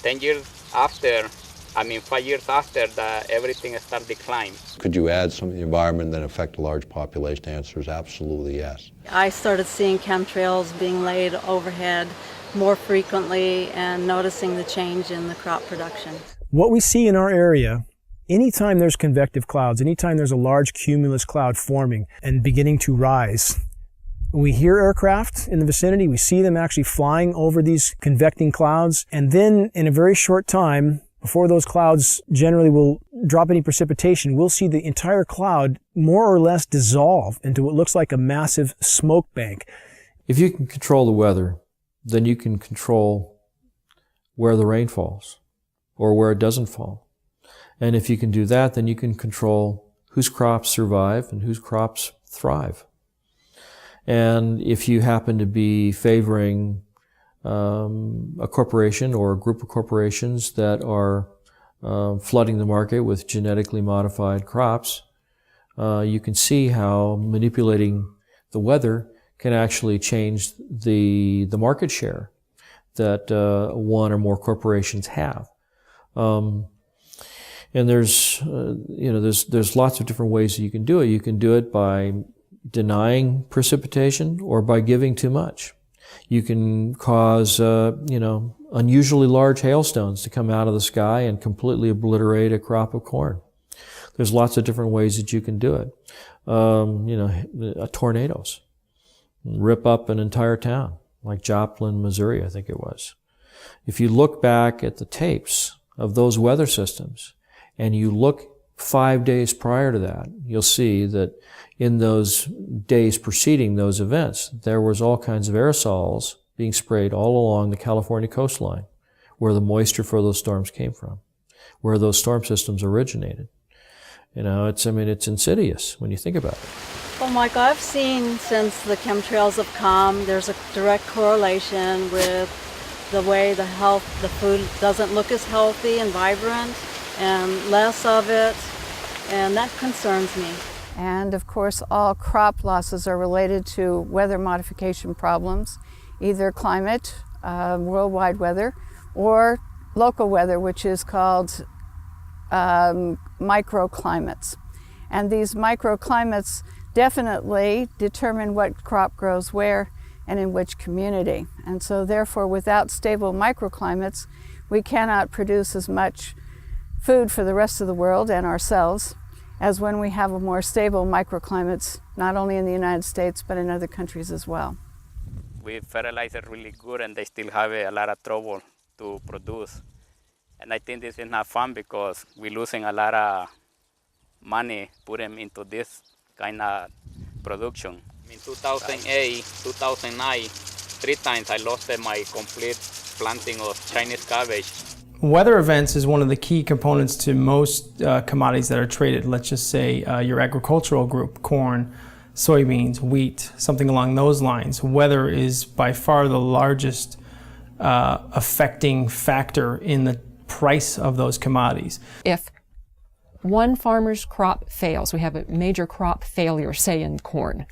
Speaker 21: 10 years after, 5 years after, that everything started declining.
Speaker 15: Could you add some of the environment that affect a large population? The answer is absolutely yes.
Speaker 20: I started seeing chemtrails being laid overhead more frequently and noticing the change in the crop production.
Speaker 7: What we see in our area, anytime there's convective clouds, anytime there's a large cumulus cloud forming and beginning to rise, we hear aircraft in the vicinity, we see them actually flying over these convecting clouds, and then in a very short time, before those clouds generally will drop any precipitation, we'll see the entire cloud more or less dissolve into what looks like a massive smoke bank.
Speaker 12: If you can control the weather, then you can control where the rain falls or where it doesn't fall. And if you can do that, then you can control whose crops survive and whose crops thrive. And if you happen to be favoring a corporation or a group of corporations that are flooding the market with genetically modified crops, you can see how manipulating the weather can actually change the market share that one or more corporations have. And there's lots of different ways that you can do it. You can do it by denying precipitation or by giving too much. You can cause, unusually large hailstones to come out of the sky and completely obliterate a crop of corn. There's lots of different ways that you can do it. Tornadoes rip up an entire town, like Joplin, Missouri, I think it was. If you look back at the tapes of those weather systems and you look 5 days prior to that, you'll see that in those days preceding those events, there was all kinds of aerosols being sprayed all along the California coastline, where the moisture for those storms came from, where those storm systems originated. It's insidious when you think about it.
Speaker 20: Well, Michael, I've seen since the chemtrails have come, there's a direct correlation with the way the food doesn't look as healthy and vibrant, and less of it, and that concerns me.
Speaker 11: And of course, all crop losses are related to weather modification problems, either climate, worldwide weather, or local weather, which is called microclimates. And these microclimates definitely determine what crop grows where and in which community. And so therefore, without stable microclimates, we cannot produce as much food for the rest of the world and ourselves as when we have a more stable microclimates, not only in the United States, but in other countries as well.
Speaker 21: We fertilize it really good and they still have a lot of trouble to produce. And I think this is not fun because we're losing a lot of money putting into this kind of production. In 2008, 2009, 3 times I lost my complete planting of Chinese cabbage.
Speaker 18: Weather events is one of the key components to most commodities that are traded. Let's just say your agricultural group, corn, soybeans, wheat, something along those lines. Weather is by far the largest affecting factor in the price of those commodities.
Speaker 10: If one farmer's crop fails, we have a major crop failure, say in corn,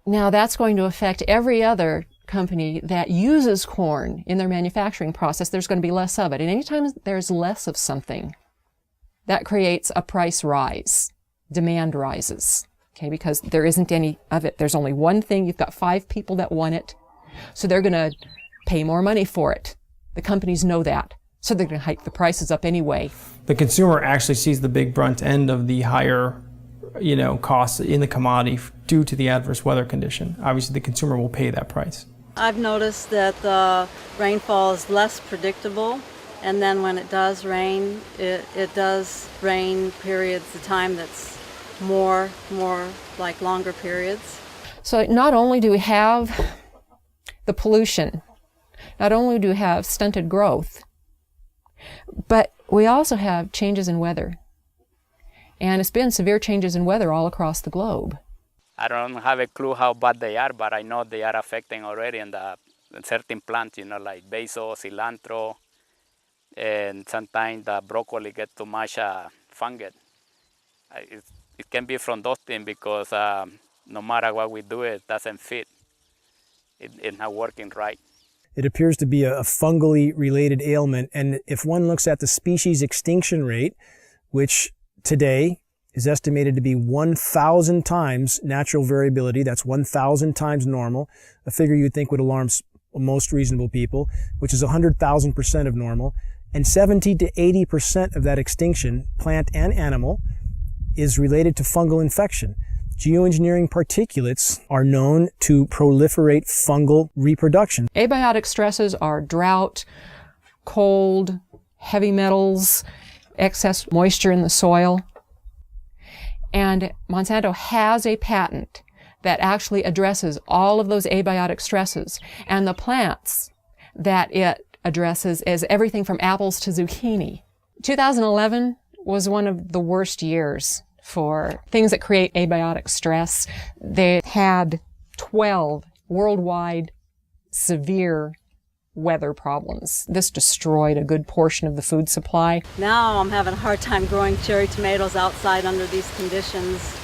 Speaker 10: now that's going to affect every other company that uses corn in their manufacturing process. There's going to be less of it. And anytime there's less of something, that creates a price rise. Demand rises, okay, because there isn't any of it. There's only one thing. You've got 5 people that want it, so they're going to pay more money for it. The companies know that, so they're going to hike the prices up anyway.
Speaker 18: The consumer actually sees the big brunt end of the higher costs in the commodity due to the adverse weather condition. Obviously, the consumer will pay that price.
Speaker 20: I've noticed that the rainfall is less predictable, and then when it does rain, it does rain periods of time that's more like longer periods.
Speaker 10: So not only do we have the pollution, not only do we have stunted growth, but we also have changes in weather. And it's been severe changes in weather all across the globe.
Speaker 21: I don't have a clue how bad they are, but I know they are affecting already in certain plants, like basil, cilantro, and sometimes the broccoli get too much fungus. It can be from those things because no matter what we do, it doesn't fit. It's not working right.
Speaker 7: It appears to be a fungally related ailment, and if one looks at the species extinction rate, which today is estimated to be 1,000 times natural variability, that's 1,000 times normal, a figure you'd think would alarm most reasonable people, which is 100,000% of normal, and 70 to 80% of that extinction, plant and animal, is related to fungal infection. Geoengineering particulates are known to proliferate fungal reproduction.
Speaker 10: Abiotic stresses are drought, cold, heavy metals, excess moisture in the soil. And Monsanto has a patent that actually addresses all of those abiotic stresses. And the plants that it addresses is everything from apples to zucchini. 2011 was one of the worst years for things that create abiotic stress. They had 12 worldwide severe weather problems. This destroyed a good portion of the food supply.
Speaker 20: Now I'm having a hard time growing cherry tomatoes outside under these conditions,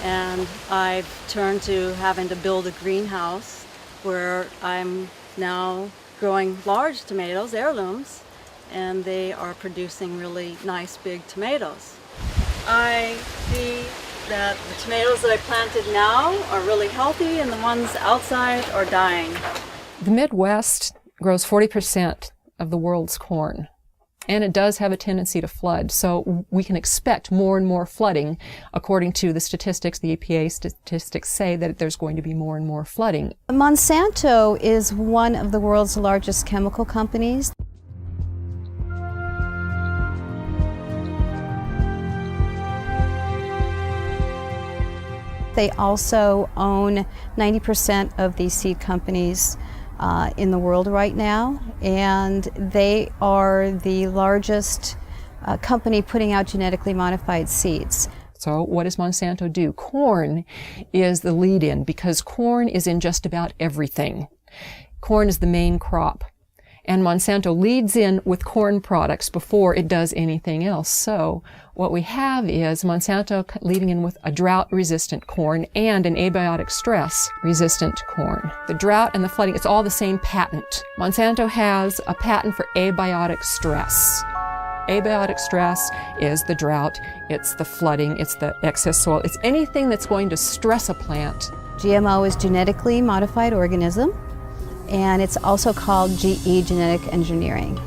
Speaker 20: and I've turned to having to build a greenhouse where I'm now growing large tomatoes, heirlooms, and they are producing really nice big tomatoes. I see that the tomatoes that I planted now are really healthy and the ones outside are dying.
Speaker 10: The Midwest grows 40% of the world's corn, and it does have a tendency to flood. So we can expect more and more flooding. According to the statistics, the EPA statistics say that there's going to be more and more flooding.
Speaker 6: Monsanto is one of the world's largest chemical companies. They also own 90% of the seed companies in the world right now, and they are the largest company putting out genetically modified seeds.
Speaker 10: So what does Monsanto do? Corn is the lead-in because corn is in just about everything. Corn is the main crop. And Monsanto leads in with corn products before it does anything else. So what we have is Monsanto leading in with a drought-resistant corn and an abiotic stress-resistant corn. The drought and the flooding, it's all the same patent. Monsanto has a patent for abiotic stress. Abiotic stress is the drought, it's the flooding, it's the excess soil, it's anything that's going to stress a plant.
Speaker 6: GMO is genetically modified organism, and it's also called GE, genetic engineering.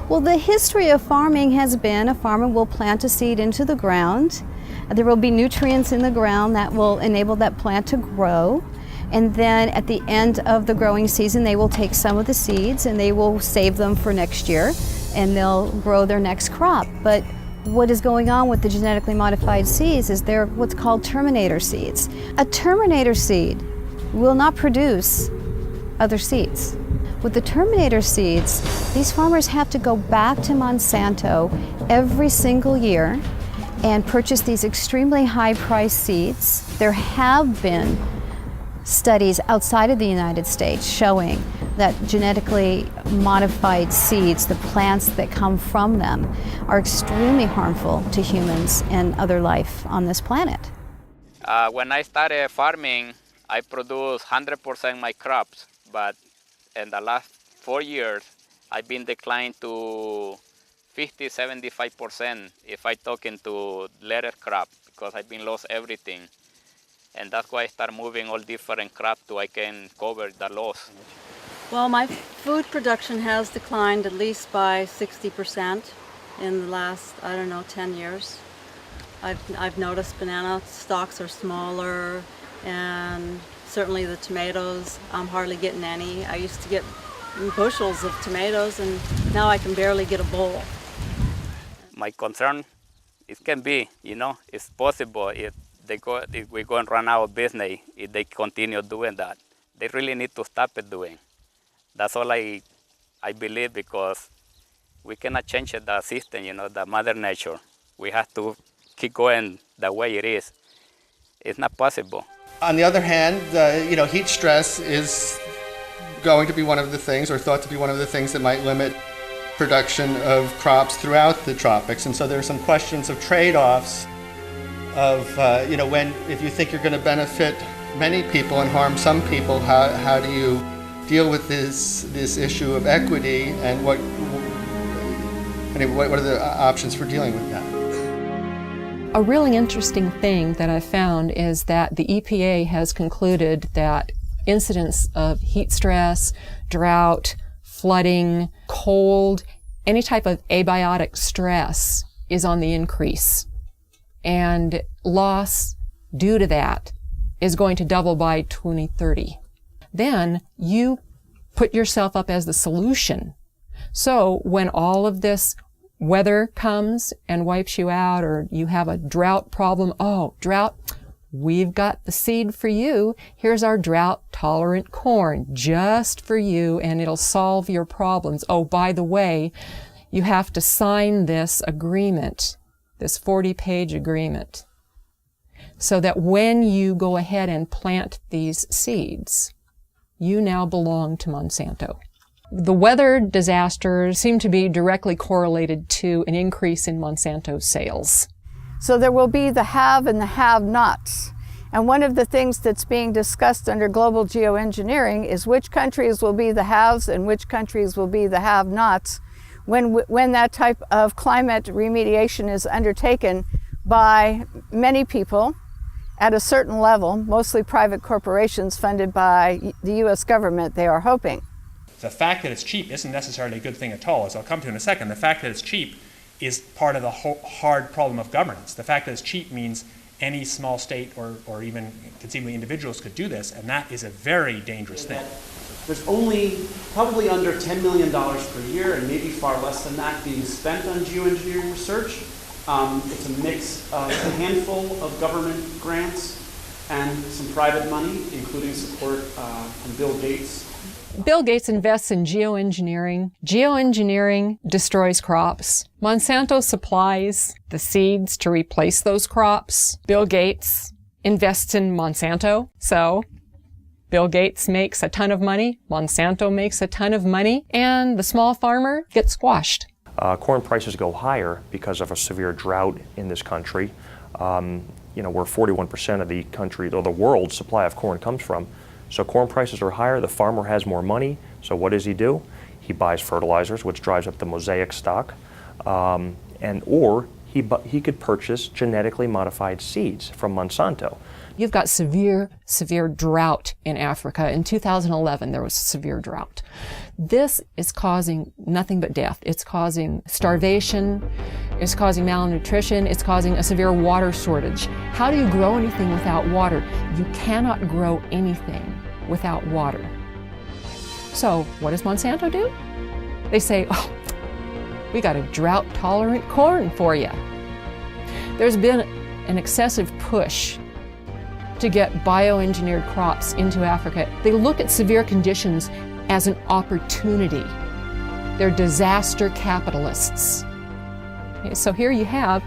Speaker 6: Well, the history of farming has been a farmer will plant a seed into the ground. There will be nutrients in the ground that will enable that plant to grow. And then at the end of the growing season, they will take some of the seeds and they will save them for next year, and they'll grow their next crop. But what is going on with the genetically modified seeds is they're what's called terminator seeds. A terminator seed will not produce other seeds. With the terminator seeds, these farmers have to go back to Monsanto every single year and purchase these extremely high-priced seeds. There have been studies outside of the United States showing that genetically modified seeds, the plants that come from them, are extremely harmful to humans and other life on this planet.
Speaker 21: When I started farming, I produced 100% my crops, but in the last 4 years, I've been declined to 50-75% if I talk into later crop, because I've been lost everything. And that's why I start moving all different crops so I can cover the loss.
Speaker 20: Well, my food production has declined at least by 60% in the last, 10 years. I've noticed banana stalks are smaller, and certainly the tomatoes, I'm hardly getting any. I used to get bushels of tomatoes, and now I can barely get a bowl.
Speaker 21: My concern, it can be, it's possible if we're going to run out of business if they continue doing that. They really need to stop it doing. That's all I believe, because we cannot change the system, the mother nature. We have to keep going the way it is. It's not possible.
Speaker 5: On the other hand, heat stress is going to be one of the things, or thought to be one of the things, that might limit production of crops throughout the tropics. And so there are some questions of trade-offs of, if you think you're going to benefit many people and harm some people, how do you deal with this issue of equity, and what are the options for dealing with that?
Speaker 10: A really interesting thing that I found is that the EPA has concluded that incidents of heat stress, drought, flooding, cold, any type of abiotic stress is on the increase. And loss due to that is going to double by 2030. Then you put yourself up as the solution. So when all of this weather comes and wipes you out, or you have a drought problem, drought, we've got the seed for you. Here's our drought-tolerant corn just for you, and it'll solve your problems. Oh, by the way, you have to sign this agreement, this 40-page agreement, so that when you go ahead and plant these seeds, you now belong to Monsanto. The weather disasters seem to be directly correlated to an increase in Monsanto sales.
Speaker 11: So there will be the have and the have-nots. And one of the things that's being discussed under global geoengineering is which countries will be the haves and which countries will be the have-nots when that type of climate remediation is undertaken by many people at a certain level, mostly private corporations funded by the U.S. government, they are hoping.
Speaker 1: The fact that it's cheap isn't necessarily a good thing at all, as I'll come to in a second. The fact that it's cheap is part of the hard problem of governance. The fact that it's cheap means any small state or even conceivably individuals could do this, and that is a very dangerous thing.
Speaker 22: There's only probably under $10 million per year, and maybe far less than that, being spent on geoengineering research. It's a mix of a handful of government grants and some private money, including support from Bill Gates
Speaker 10: Bill Gates invests in geoengineering. Geoengineering destroys crops. Monsanto supplies the seeds to replace those crops. Bill Gates invests in Monsanto. So Bill Gates makes a ton of money, Monsanto makes a ton of money, and the small farmer gets squashed.
Speaker 17: Corn prices go higher because of a severe drought in this country. Where 41% of the country, or the world's supply of corn comes from. So corn prices are higher, the farmer has more money, so what does he do? He buys fertilizers, which drives up the mosaic stock, or he could purchase genetically modified seeds from Monsanto.
Speaker 10: You've got severe drought in Africa. In 2011, there was a severe drought. This is causing nothing but death. It's causing starvation, it's causing malnutrition, it's causing a severe water shortage. How do you grow anything without water? You cannot grow anything without water. So what does Monsanto do? They say, oh, we got a drought-tolerant corn for you. There's been an excessive push to get bioengineered crops into Africa. They look at severe conditions as an opportunity. They're disaster capitalists. Okay, so here you have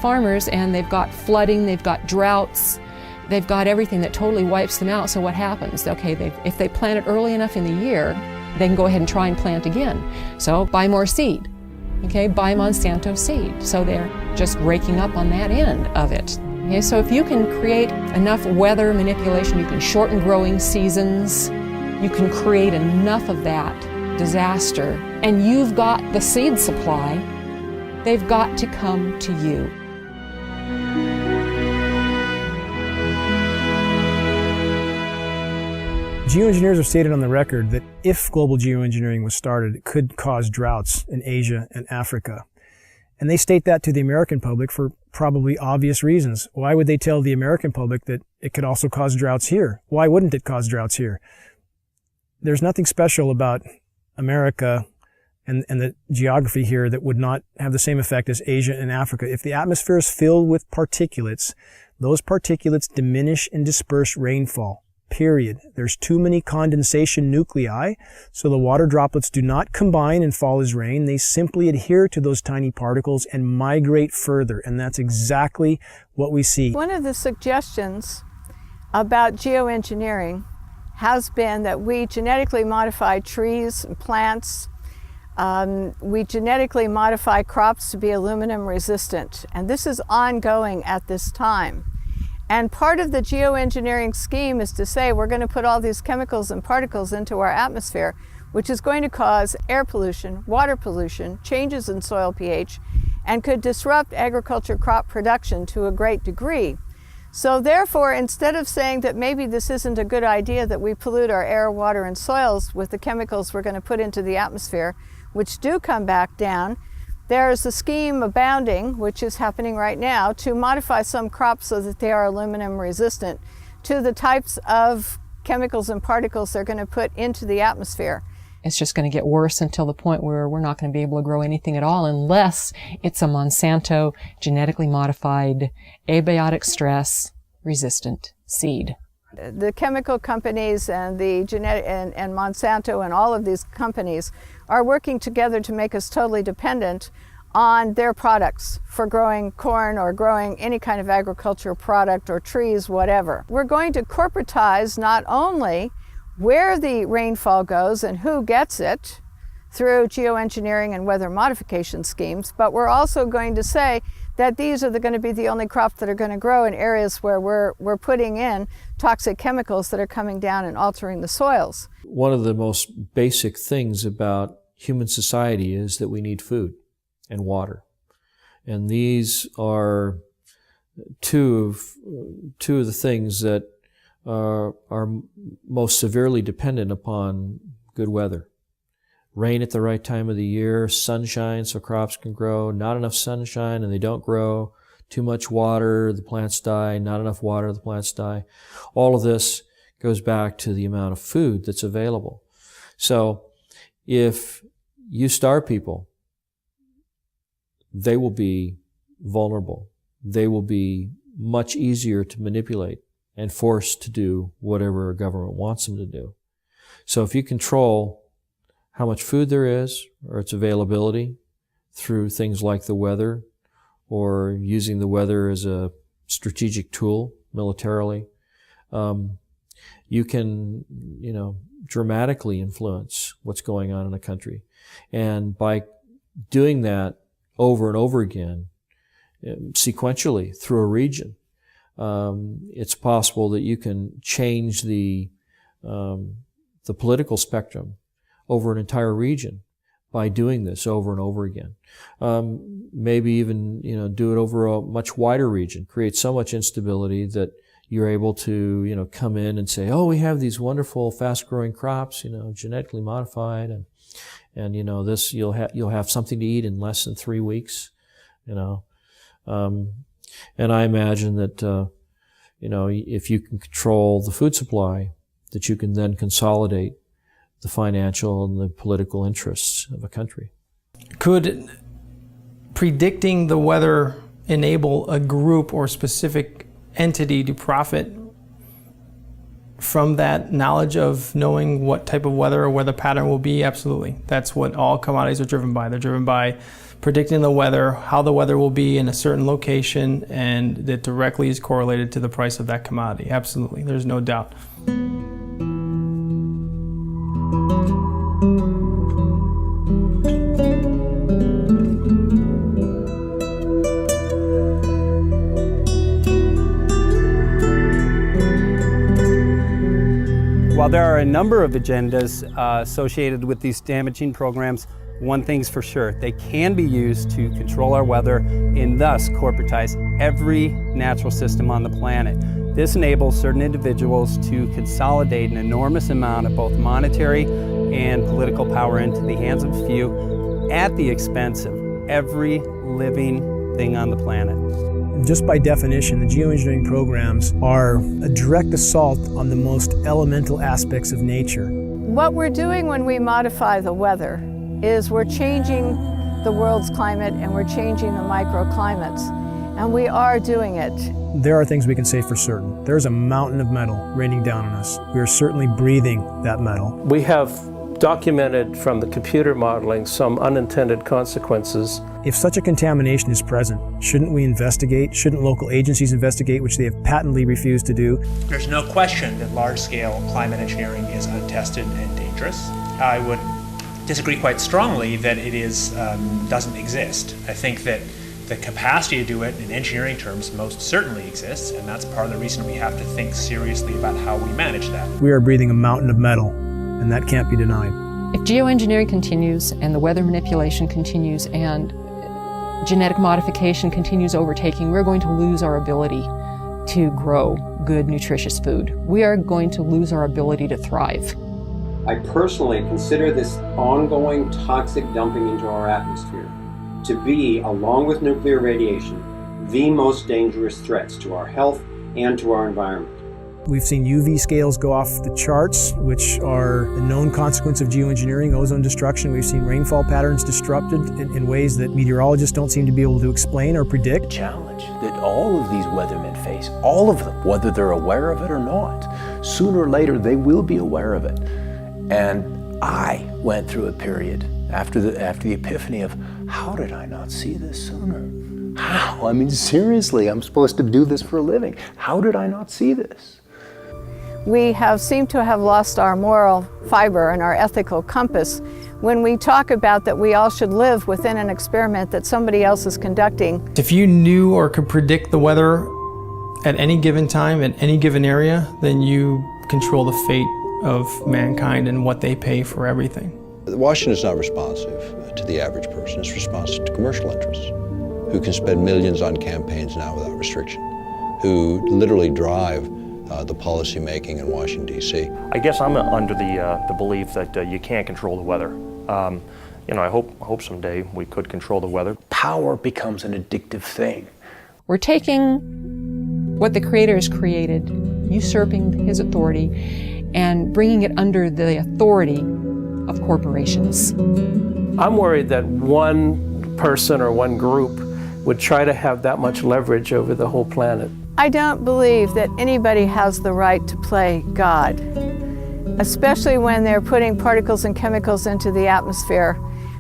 Speaker 10: farmers, and they've got flooding, they've got droughts, they've got everything that totally wipes them out. So what happens? Okay, if they plant it early enough in the year, they can go ahead and try and plant again. So buy more seed. Okay, buy Monsanto seed. So they're just raking up on that end of it. Okay, so if you can create enough weather manipulation, you can shorten growing seasons, you can create enough of that disaster, and you've got the seed supply, they've got to come to you.
Speaker 7: Geoengineers have stated on the record that if global geoengineering was started, it could cause droughts in Asia and Africa. And they state that to the American public for probably obvious reasons. Why would they tell the American public that it could also cause droughts here? Why wouldn't it cause droughts here? There's nothing special about America and the geography here that would not have the same effect as Asia and Africa. If the atmosphere is filled with particulates, those particulates diminish and disperse rainfall. Period. There's too many condensation nuclei, so the water droplets do not combine and fall as rain. They simply adhere to those tiny particles and migrate further, and that's exactly what we see.
Speaker 11: One of the suggestions about geoengineering has been that we genetically modify trees and plants. We genetically modify crops to be aluminum resistant, and this is ongoing at this time. And part of the geoengineering scheme is to say we're going to put all these chemicals and particles into our atmosphere, which is going to cause air pollution, water pollution, changes in soil pH, and could disrupt agriculture crop production to a great degree. So therefore, instead of saying that maybe this isn't a good idea that we pollute our air, water, and soils with the chemicals we're going to put into the atmosphere, which do come back down, there's a scheme abounding, which is happening right now, to modify some crops so that they are aluminum resistant to the types of chemicals and particles they're going to put into the atmosphere.
Speaker 10: It's just going to get worse until the point where we're not going to be able to grow anything at all unless it's a Monsanto genetically modified, abiotic stress resistant seed.
Speaker 11: The chemical companies and the and Monsanto and all of these companies are working together to make us totally dependent on their products for growing corn or growing any kind of agricultural product or trees, whatever. We're going to corporatize not only where the rainfall goes and who gets it through geoengineering and weather modification schemes, but we're also going to say that these are going to be the only crops that are going to grow in areas where we're putting in toxic chemicals that are coming down and altering the soils.
Speaker 12: One of the most basic things about human society is that we need food and water. And these are two of the things that are most severely dependent upon good weather. Rain at the right time of the year, sunshine so crops can grow, not enough sunshine and they don't grow, too much water, the plants die, not enough water, the plants die. All of this goes back to the amount of food that's available. So if you starve people, they will be vulnerable. They will be much easier to manipulate and forced to do whatever a government wants them to do. So if you control how much food there is or its availability through things like the weather or using the weather as a strategic tool militarily, you can, dramatically influence what's going on in a country. And by doing that over and over again, sequentially through a region, it's possible that you can change the political spectrum over an entire region by doing this over and over again. Maybe even, do it over a much wider region, create so much instability that you're able to, come in and say, oh, we have these wonderful fast-growing crops, genetically modified, and this you'll have something to eat in less than 3 weeks, and I imagine that if you can control the food supply, that you can then consolidate the financial and the political interests of a country.
Speaker 18: Could predicting the weather enable a group or specific entity to profit from that knowledge of knowing what type of weather or weather pattern will be? Absolutely. That's what all commodities are driven by. They're driven by predicting the weather, how the weather will be in a certain location, and that directly is correlated to the price of that commodity. Absolutely. There's no doubt.
Speaker 8: While there are a number of agendas associated with these damaging programs, one thing's for sure, they can be used to control our weather and thus corporatize every natural system on the planet. This enables certain individuals to consolidate an enormous amount of both monetary and political power into the hands of a few at the expense of every living thing on the planet.
Speaker 7: Just by definition, the geoengineering programs are a direct assault on the most elemental aspects of nature.
Speaker 11: What we're doing when we modify the weather is we're changing the world's climate and we're changing the microclimates, and we are doing it.
Speaker 7: There are things we can say for certain. There's a mountain of metal raining down on us. We are certainly breathing that metal.
Speaker 16: We have documented from the computer modeling some unintended consequences.
Speaker 7: If such a contamination is present, shouldn't we investigate? Shouldn't local agencies investigate, which they have patently refused to do?
Speaker 1: There's no question that large-scale climate engineering is untested and dangerous. I would disagree quite strongly that it is doesn't exist. I think that the capacity to do it in engineering terms most certainly exists, and that's part of the reason we have to think seriously about how we manage that.
Speaker 7: We are breathing a mountain of metal, and that can't be denied.
Speaker 10: If geoengineering continues and the weather manipulation continues and genetic modification continues overtaking, we're going to lose our ability to grow good, nutritious food. We are going to lose our ability to thrive.
Speaker 9: I personally consider this ongoing toxic dumping into our atmosphere to be, along with nuclear radiation, the most dangerous threats to our health and to our environment.
Speaker 7: We've seen UV scales go off the charts, which are a known consequence of geoengineering, ozone destruction. We've seen rainfall patterns disrupted in ways that meteorologists don't seem to be able to explain or predict.
Speaker 13: The challenge that all of these weathermen face, all of them, whether they're aware of it or not, sooner or later they will be aware of it. And I went through a period after the epiphany of, how did I not see this sooner? How? I mean, seriously, I'm supposed to do this for a living. How did I not see this?
Speaker 11: We seem to have lost our moral fiber and our ethical compass when we talk about that we all should live within an experiment that somebody else is conducting.
Speaker 18: If you knew or could predict the weather at any given time, at any given area, then you control the fate of mankind and what they pay for everything.
Speaker 15: Washington is not responsive to the average person. It's responsive to commercial interests who can spend millions on campaigns now without restriction, who literally drive the policy making in Washington, D.C.
Speaker 17: I guess I'm under the belief that you can't control the weather. I hope someday we could control the weather.
Speaker 13: Power becomes an addictive thing.
Speaker 10: We're taking what the Creator has created, usurping His authority, and bringing it under the authority of corporations.
Speaker 16: I'm worried that one person or one group would try to have that much leverage over the whole planet.
Speaker 11: I don't believe that anybody has the right to play God. especially when they're putting particles and chemicals into the atmosphere,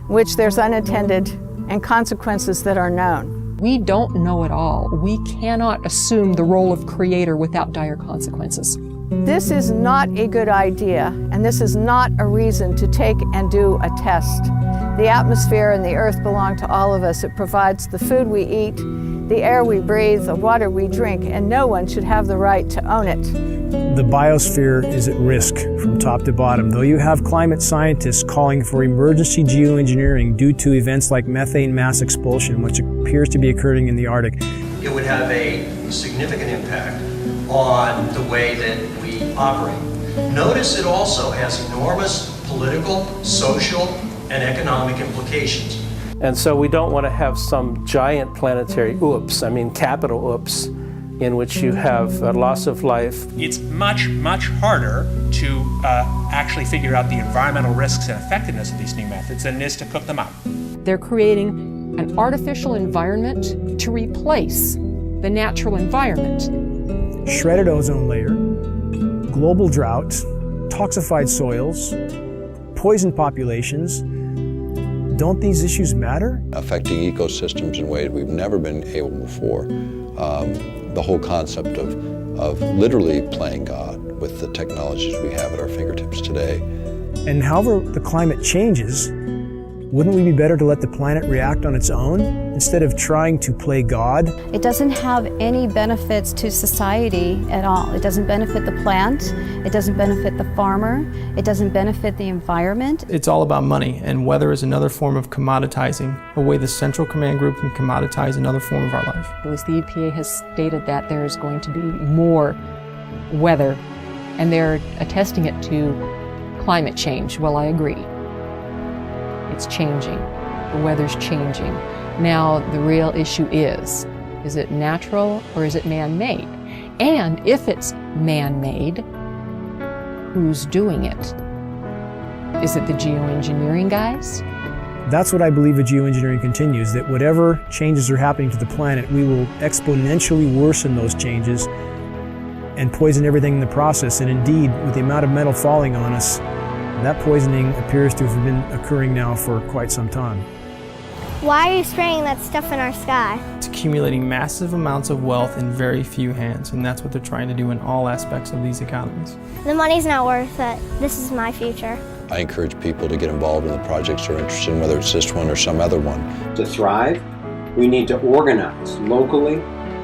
Speaker 11: which there's unintended and consequences that are known.
Speaker 10: We don't know it all. We cannot assume the role of creator without dire consequences.
Speaker 11: This is not a good idea, and this is not a reason to take and do a test. The atmosphere and the earth belong to all of us. It provides the food we eat, the air we breathe, the water we drink, and no one should have the right to own it.
Speaker 7: The biosphere is at risk from top to bottom. Though you have climate scientists calling for emergency geoengineering due to events like methane mass expulsion, which appears to be occurring in the Arctic.
Speaker 2: It would have a significant impact on the way that we operate. Notice it also has enormous political, social, and economic implications.
Speaker 16: And so we don't want to have some giant planetary oops, I mean capital oops, in which you have a loss of life.
Speaker 1: It's much, much harder to actually figure out the environmental risks and effectiveness of these new methods than it is to cook them up.
Speaker 10: They're creating an artificial environment to replace the natural environment.
Speaker 7: Shredded ozone layer, global drought, toxified soils, poisoned populations. Don't these issues matter?
Speaker 15: Affecting ecosystems in ways we've never been able before. The whole concept of literally playing God with the technologies we have at our fingertips today.
Speaker 7: And however the climate changes, wouldn't we be better to let the planet react on its own instead of trying to play God?
Speaker 6: It doesn't have any benefits to society at all. It doesn't benefit the plant, it doesn't benefit the farmer, it doesn't benefit the environment.
Speaker 18: It's all about money, and weather is another form of commoditizing, a way the Central Command Group can commoditize another form of our life.
Speaker 10: As the EPA has stated that there is going to be more weather, and they're attesting it to climate change. Well, I agree. It's changing. The weather's changing. Now, the real issue is it natural or is it man-made? And if it's man-made, who's doing it? Is it the geoengineering guys?
Speaker 7: That's what I believe with geoengineering continues, that whatever changes are happening to the planet, we will exponentially worsen those changes and poison everything in the process. And indeed, with the amount of metal falling on us, that poisoning appears to have been occurring now for quite some time.
Speaker 14: Why are you spraying that stuff in our sky?
Speaker 18: It's accumulating massive amounts of wealth in very few hands, and that's what they're trying to do in all aspects of these economies.
Speaker 14: The money's not worth it. This is my future.
Speaker 15: I encourage people to get involved in the projects they're interested in, whether it's this one or some other one.
Speaker 9: To thrive, we need to organize locally,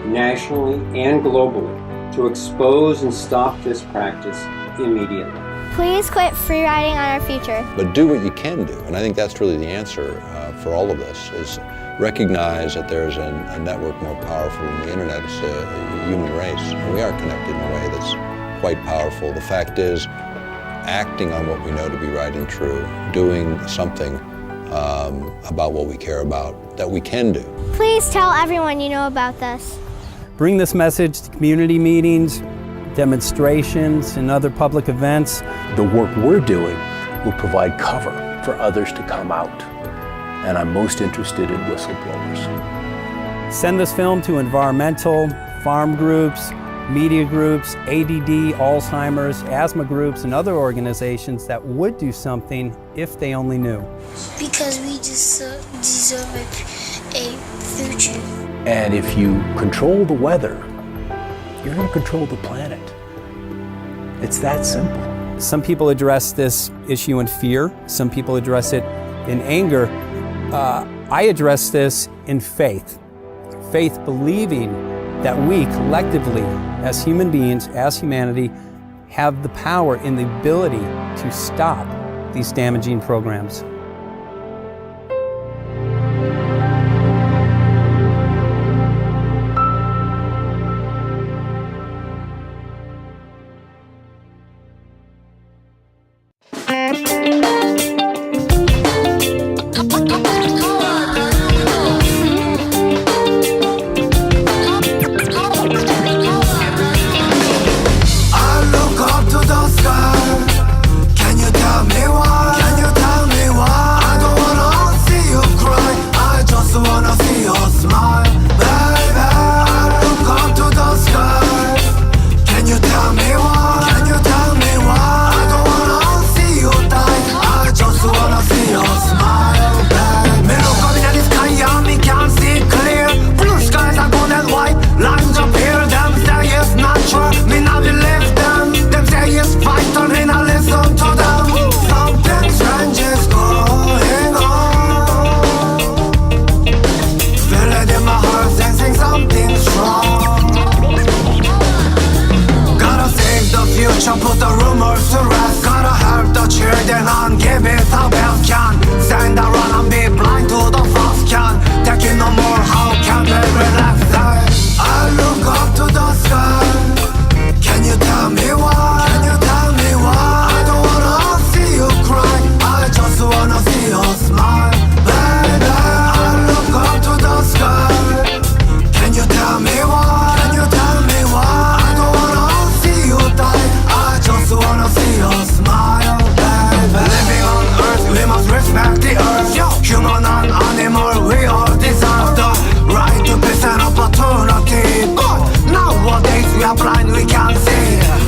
Speaker 9: nationally, and globally to expose and stop this practice immediately.
Speaker 14: Please quit free riding on our future.
Speaker 15: But do what you can do, and I think that's really the answer for all of this, is recognize that there's a network more powerful than the internet. It's a human race, and we are connected in a way that's quite powerful. The fact is, acting on what we know to be right and true, doing something about what we care about, that we can do.
Speaker 14: Please tell everyone you know about this.
Speaker 8: Bring this message to community meetings, demonstrations, and other public events.
Speaker 13: The work we're doing will provide cover for others to come out. And I'm most interested in whistleblowers.
Speaker 8: Send this film to environmental, farm groups, media groups, ADD, Alzheimer's, asthma groups, and other organizations that would do something if they only knew.
Speaker 23: Because we just deserve a future.
Speaker 13: And if you control the weather, you're going to control the planet. It's that simple.
Speaker 8: Some people address this issue in fear. Some people address it in anger. I address this in faith. Faith believing that we collectively, as human beings, as humanity, have the power and the ability to stop these damaging programs.
Speaker 23: Can you tell me why?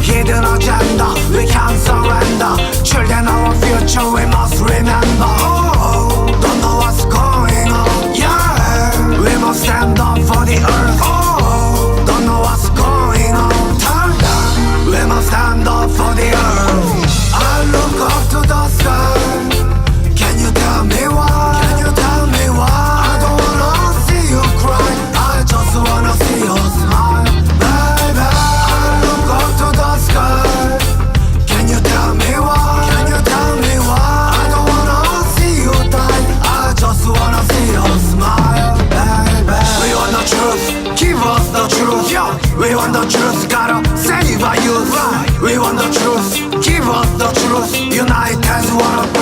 Speaker 3: hidden agenda, we can't surrender. Children of our future, we must remember. Oh, don't know what's going on. Yeah, we must stand up for the earth. Oh, don't know what's going on. Turn down, we must stand up for the earth. I look up to the sky. Can you tell me why? Can you tell me why? I don't wanna see you cry. I just wanna see you smile, baby. I look up to the sky. Can you tell me why? Can you tell me why? I don't wanna see you die. I just wanna see you smile, baby. We want the truth, give us the truth. Yeah, we want the truth, gotta save our youth. We want the truth, give us the truth. Unite as one.